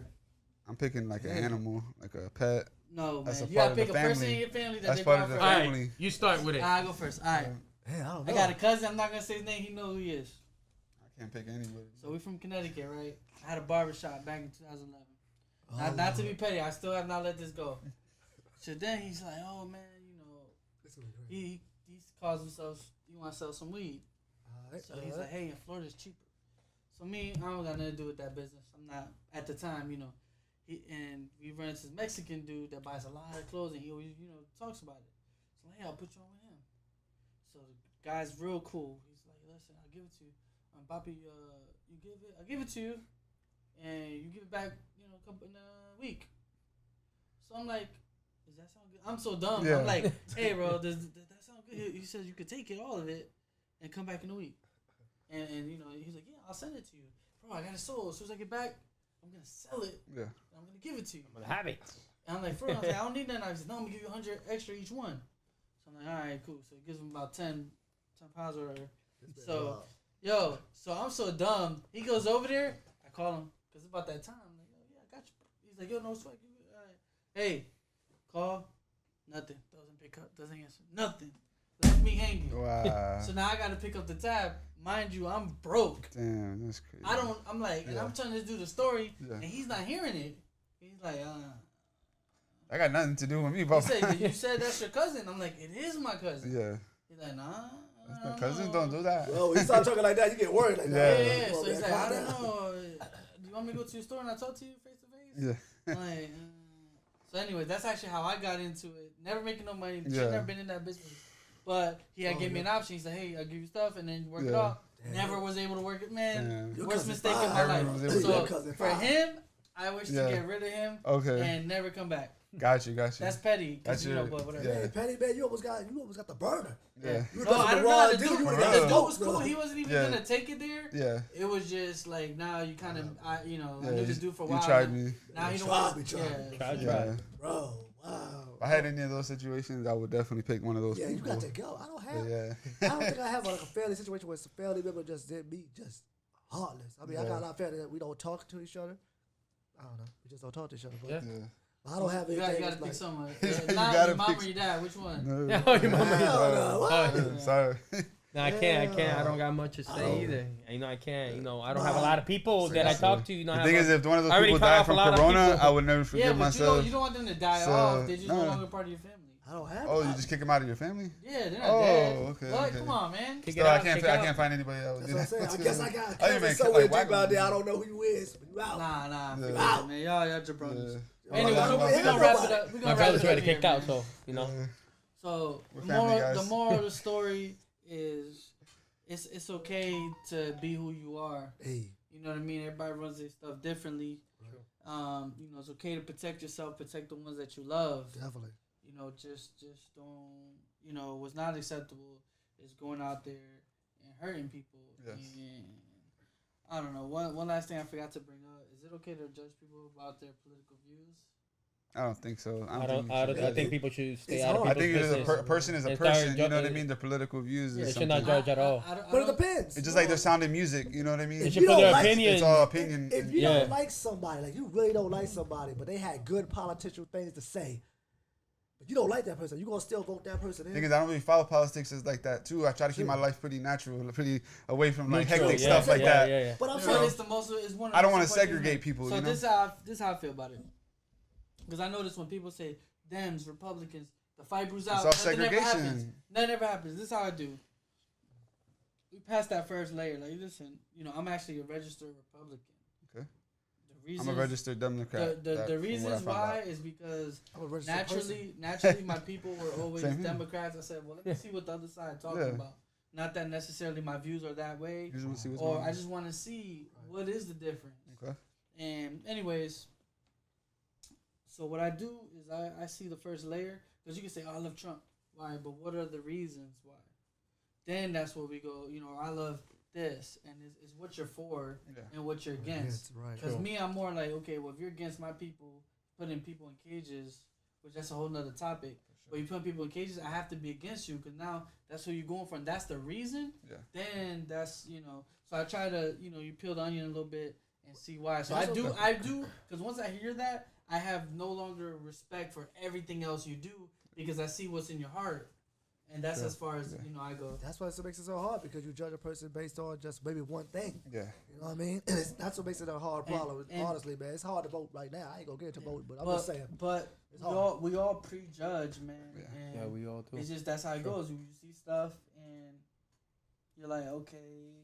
D: I'm picking like an animal, like a pet.
A: No,
D: That's
A: man.
D: a
A: You gotta
D: part of
A: pick
D: the
A: a person
D: family.
A: in your family that
D: That's
A: they're
D: part
A: gone
D: of the
A: forever.
C: All
D: family.
C: right, you start with it.
A: I go first. All right.
B: Man, I don't know.
A: I got a cousin. I'm not gonna say his name. He knows who he is.
D: I can't pick anybody.
A: So we from Connecticut, right? I had a barbershop back in 2011. Not to be petty, I still have not let this go. So then he's like, "Oh man, you know, he calls himself. He want to sell some weed. So he's like, hey, in Florida's cheaper. So me, I don't got nothing to do with that business. I'm not at the time, you know. We run into this Mexican dude that buys a lot of clothes, and he always, you know, talks about it. So hey, I'll put you on with him. So the guy's real cool. He's like, listen, I'll give it to you. Papi, I'll give it to you, and you give it back, you know, in a week. So I'm like, does that sound good? I'm so dumb.
D: Yeah.
A: I'm like, hey, bro, does that sound good? He says you could take it, all of it, and come back in a week. And you know, he's like, yeah, I'll send it to you. Bro, I got it sold. As soon as I get back, I'm going to sell it.
D: Yeah.
A: And I'm going to give it to you.
C: I'm gonna have it.
A: And I'm like, for real? I was like, I don't need that. I said, no, I'm going to give you 100 extra each one. So I'm like, all right, cool. So it gives him about 10 pounds or whatever. So, so I'm so dumb. He goes over there. I call him because it's about that time. I'm like, yeah, I got you. He's like, yo, no sweat. All right. Hey, call. Nothing. Doesn't pick up. Doesn't answer. Nothing. Left me hanging.
D: Wow.
A: So now I got to pick up the tab. Mind you, I'm broke.
D: Damn, that's crazy.
A: I'm like, and
D: Yeah.
A: I'm telling this dude the story,
D: Yeah.
A: and he's not hearing it. He's like,
D: I got nothing to do with me,
A: He
D: but
A: said, you said that's your cousin. I'm like, it is my cousin.
D: yeah.
A: He's like, nah.
D: That's my cousin. Don't do that.
B: Bro, he start talking like that, you get worried like
A: Yeah,
B: that.
A: yeah.
B: Come on,
A: So he's
B: man,
A: like, I
B: calm
A: don't
B: down.
A: know. Do you want me to go to your store and I talk to you face to face?
D: Yeah.
A: I'm like, so anyway, that's actually how I got into it. Never making no money.
D: Yeah.
A: Never been in that business. But he had gave me an option. He said, hey, I'll give you stuff and then work it
D: Yeah.
A: out. Never was able to work it, man.
D: Damn.
B: Your
A: Worst
B: cousin
A: mistake in
B: fine.
A: my
D: Everyone was
A: life.
D: able to-
B: Your
A: So
B: cousin
A: for
B: fine.
A: him, I wish
D: Yeah.
A: to get rid of him
D: Okay.
A: and never come back.
D: Got you.
A: That's petty. 'Cause,
D: That's
A: you know,
D: your-
A: but whatever.
D: yeah.
B: Hey, Petty, man, you almost got the burner.
D: Yeah.
B: You
A: No, I don't know.
B: raw
A: The
B: dude,
A: dude,
B: you
A: the
B: would've got
A: dude
B: the
A: was
B: dope,
A: cool.
B: bro.
A: He wasn't even
D: Yeah.
A: gonna take it there.
D: Yeah.
A: It was just like now you kind of, I knew
D: Yeah.
A: this dude for a while.
D: You tried
A: now-
D: me.
A: Now he don't
B: Tried
A: want
B: me,
A: to.
B: tried me.
C: Try.
D: Yeah.
B: Bro, wow.
D: If I had any of those situations, I would definitely pick one of those
B: Yeah, you
D: people.
B: got to go. I don't have.
D: Yeah.
B: I don't think I have like a family situation where a family member just did me just heartless. I mean, I
D: Yeah.
B: got a lot of family that we don't talk to each other. I don't know. We just don't talk to each other. But
C: Yeah.
D: Yeah.
B: I don't have
A: You
B: anything.
A: gotta
B: that's
A: pick
B: like,
A: someone.
D: You
A: Not
D: gotta
A: your mom
D: pick-
A: or your dad. Which one?
D: No.
C: Yeah, oh, your mama.
B: Hell no, what?
D: Yeah, sorry.
C: No, I can't. I don't got much to
B: I
C: say
B: don't-
C: either. You know, I can't. You know, I don't have a lot of people that I talk to. You know,
D: The
C: have
D: thing
C: a-
D: is, if one of those
C: I already
D: people
C: cut
D: died
C: off a
D: from
C: lot of
D: corona,
C: people.
D: I would never
A: Yeah,
D: forgive
A: but
D: myself.
A: you don't want them to die
D: So,
A: off. They're just no
D: no.
A: longer part of your family.
B: I don't have.
D: Oh, you just kick them out of your family?
A: Yeah, they're not
D: Oh,
A: dead.
D: okay,
A: What?
D: okay.
A: Come on, man.
C: Kick
D: So
C: it
D: I
C: out,
D: can't.
C: kick it
D: I
C: out.
D: can't find anybody else.
B: That's what I'm saying. I guess I got
D: Oh, you
B: cousins
D: mean
B: somewhere
D: like
B: deep
D: whack
B: out there.
D: them.
B: I don't know who you is, but you out.
A: Nah.
D: Yeah.
A: Forget
B: Wow.
A: it, man. Y'all jabronis.
D: Yeah.
A: Anyway,
B: Oh,
A: we're
B: yeah,
A: gonna wrap it
B: nobody.
A: up. We're
C: My
A: gonna
C: brother's
A: wrap it
C: already
A: up
C: kicked
A: here,
C: out,
A: man.
C: so you know.
A: So
D: We're
A: the
D: family, guys.
A: moral of the story is it's okay to be who you are.
B: Hey,
A: You know what I mean? Everybody runs their stuff differently. You know, it's okay to protect yourself, protect the ones that you love.
B: definitely.
A: You know, just don't. You know, what's not acceptable is going out there and hurting people.
D: Yes.
A: And I don't know. One last thing I forgot to bring up: is it okay to judge people about their political views?
D: I don't think so.
C: I think people should stay
B: It's
C: out of
B: hard.
C: people's
D: I think
C: business.
D: a person is a
C: And start
D: person. You know what I
C: ju-
D: mean? Their political views
A: Yeah,
D: is
C: They should not
D: something.
C: judge at all.
A: I
B: But it
A: don't-
B: depends.
D: It's just like they're sounding music. You know what I mean?
C: They
B: If
C: should
B: you
C: put
B: don't
C: their
B: like-
C: opinion.
D: It's all opinion.
B: If you
C: Yeah.
B: don't like somebody, like you really don't like somebody, but they had good political things to say, but you don't like that person, you gonna still vote that person in.
D: Thing is, I don't really follow politics as like that too. I try to keep my life pretty natural, pretty away from like
C: Neutral,
D: hectic
C: yeah,
D: stuff like
C: yeah,
D: that.
C: Yeah, yeah.
B: But I'm
A: But
B: saying,
A: it's the most. It's one. Of
D: I
A: the
D: don't want
A: most
D: to
A: important
D: segregate
A: things.
D: people.
A: So
D: You know?
A: this how I feel about it. Because I notice when people say Dems, Republicans, the fight brews out.
D: It's all
A: nothing ever happens.
D: segregation.
A: Nothing ever happens. This is how I do. We passed that first layer. Like, listen, you know, I'm actually a registered Republican.
D: Okay.
A: The reasons,
D: I'm a registered Democrat.
A: The
D: from what I
A: reasons
D: found
A: why
D: out.
A: is because
B: I'm a registered person.
A: naturally, my people were always
D: Same here.
A: Democrats. I said, well, let me see what the other side talking
D: Yeah.
A: about. Not that necessarily my views are that way,
D: You just want to see what's
A: or
D: going on.
A: I just want to see what is the difference.
D: Okay.
A: And anyways, so what I do is I see the first layer because you can say, oh, I love Trump. Why? But what are the reasons why? Then that's where we go. You know, I love this, and it's what you're for and what you're against. Because me, I'm more like, okay, well, if you're against my people, putting people in cages, which that's a whole nother topic. But you put people in cages, I have to be against you because now that's who you're going for, and that's the reason. Yeah. Then that's So I try to you peel the onion a little bit and see why. So I do because once I hear that, I have no longer respect for everything else you do because I see what's in your heart, and that's as far as I go.
B: That's why it makes it so hard because you judge a person based on just maybe one thing.
D: Yeah.
B: You know what I mean? That's what makes it a hard problem. Honestly, man, it's hard to vote right now. I ain't gonna get to vote, but I'm just saying.
A: But we all prejudge, man.
C: Yeah, we all do.
A: It's just that's how it goes. You see stuff and you're like, okay,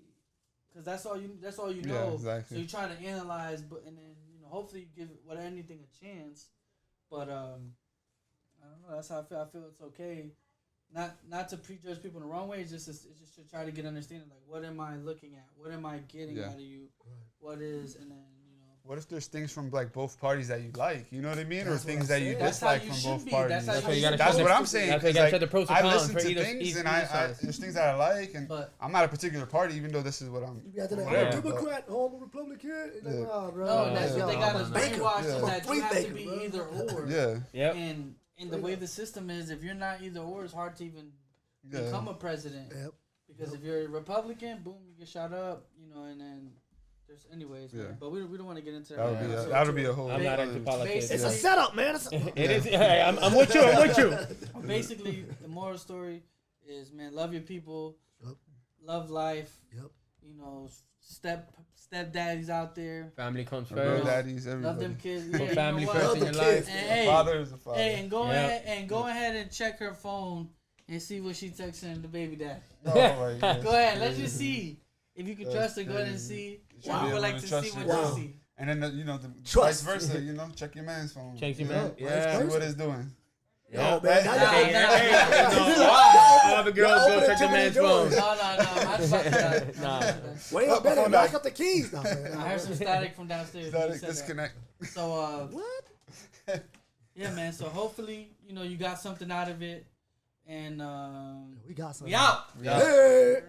A: because that's all you know.
D: Yeah, exactly.
A: So you try to analyze, and then hopefully you give anything a chance. But I don't know. That's how I feel. I feel it's okay. Not to prejudge people in the wrong way. It's just to try to get understanding. Like, what am I looking at? What am I getting out of you? What is, and then
D: what if there's things from like both parties that you like? You know what I mean? Or things that you dislike from both parties.
A: That's
D: what I'm saying.
C: That's why you gotta set the pros and
D: I
C: cons
D: listen
C: for
D: to
C: either.
D: things, and there's things that I like, and I'm not a particular party, even though this is what I'm.
B: You got to like, Democrat, I'm a Republican.
A: No, that's what they got us brainwashed is that you have to be either or.
D: Yeah.
C: Yep.
A: And the way the system is, if you're not either or, it's hard to even become a president.
B: Yep.
A: Because if you're a Republican, boom, you get shot up, and then there's anyways. Man. But we don't want to get into that.
D: That would be a whole.
C: I'm not into politics.
B: It's a setup, man.
C: It is. Hey, I'm with you. I'm with you.
A: Basically, the moral story is, man, love your people, love life. Stepdaddies out there.
C: Family comes
D: Real
C: first.
D: daddies, everybody.
A: Love them kids.
C: Put family first in your life.
A: And,
D: Father is a father.
A: Hey, and go ahead and check her phone and see what she texting the baby daddy.
D: Oh my God.
A: Go ahead, let's just see if you can trust her. Go ahead and see. I would like to see what you see.
D: And then the vice versa. Check your man's phone.
C: Check your man.
D: Yeah. See what it's doing.
B: Yo, man.
C: All the girls go check the man's phone.
A: No.
B: Wait a minute, knock up the keys now, man.
A: I heard some static from downstairs.
D: Static disconnect.
A: So,
B: what?
A: Yeah, man. So hopefully, you got something out of it. And
B: we got something.
A: We out.
B: Hey.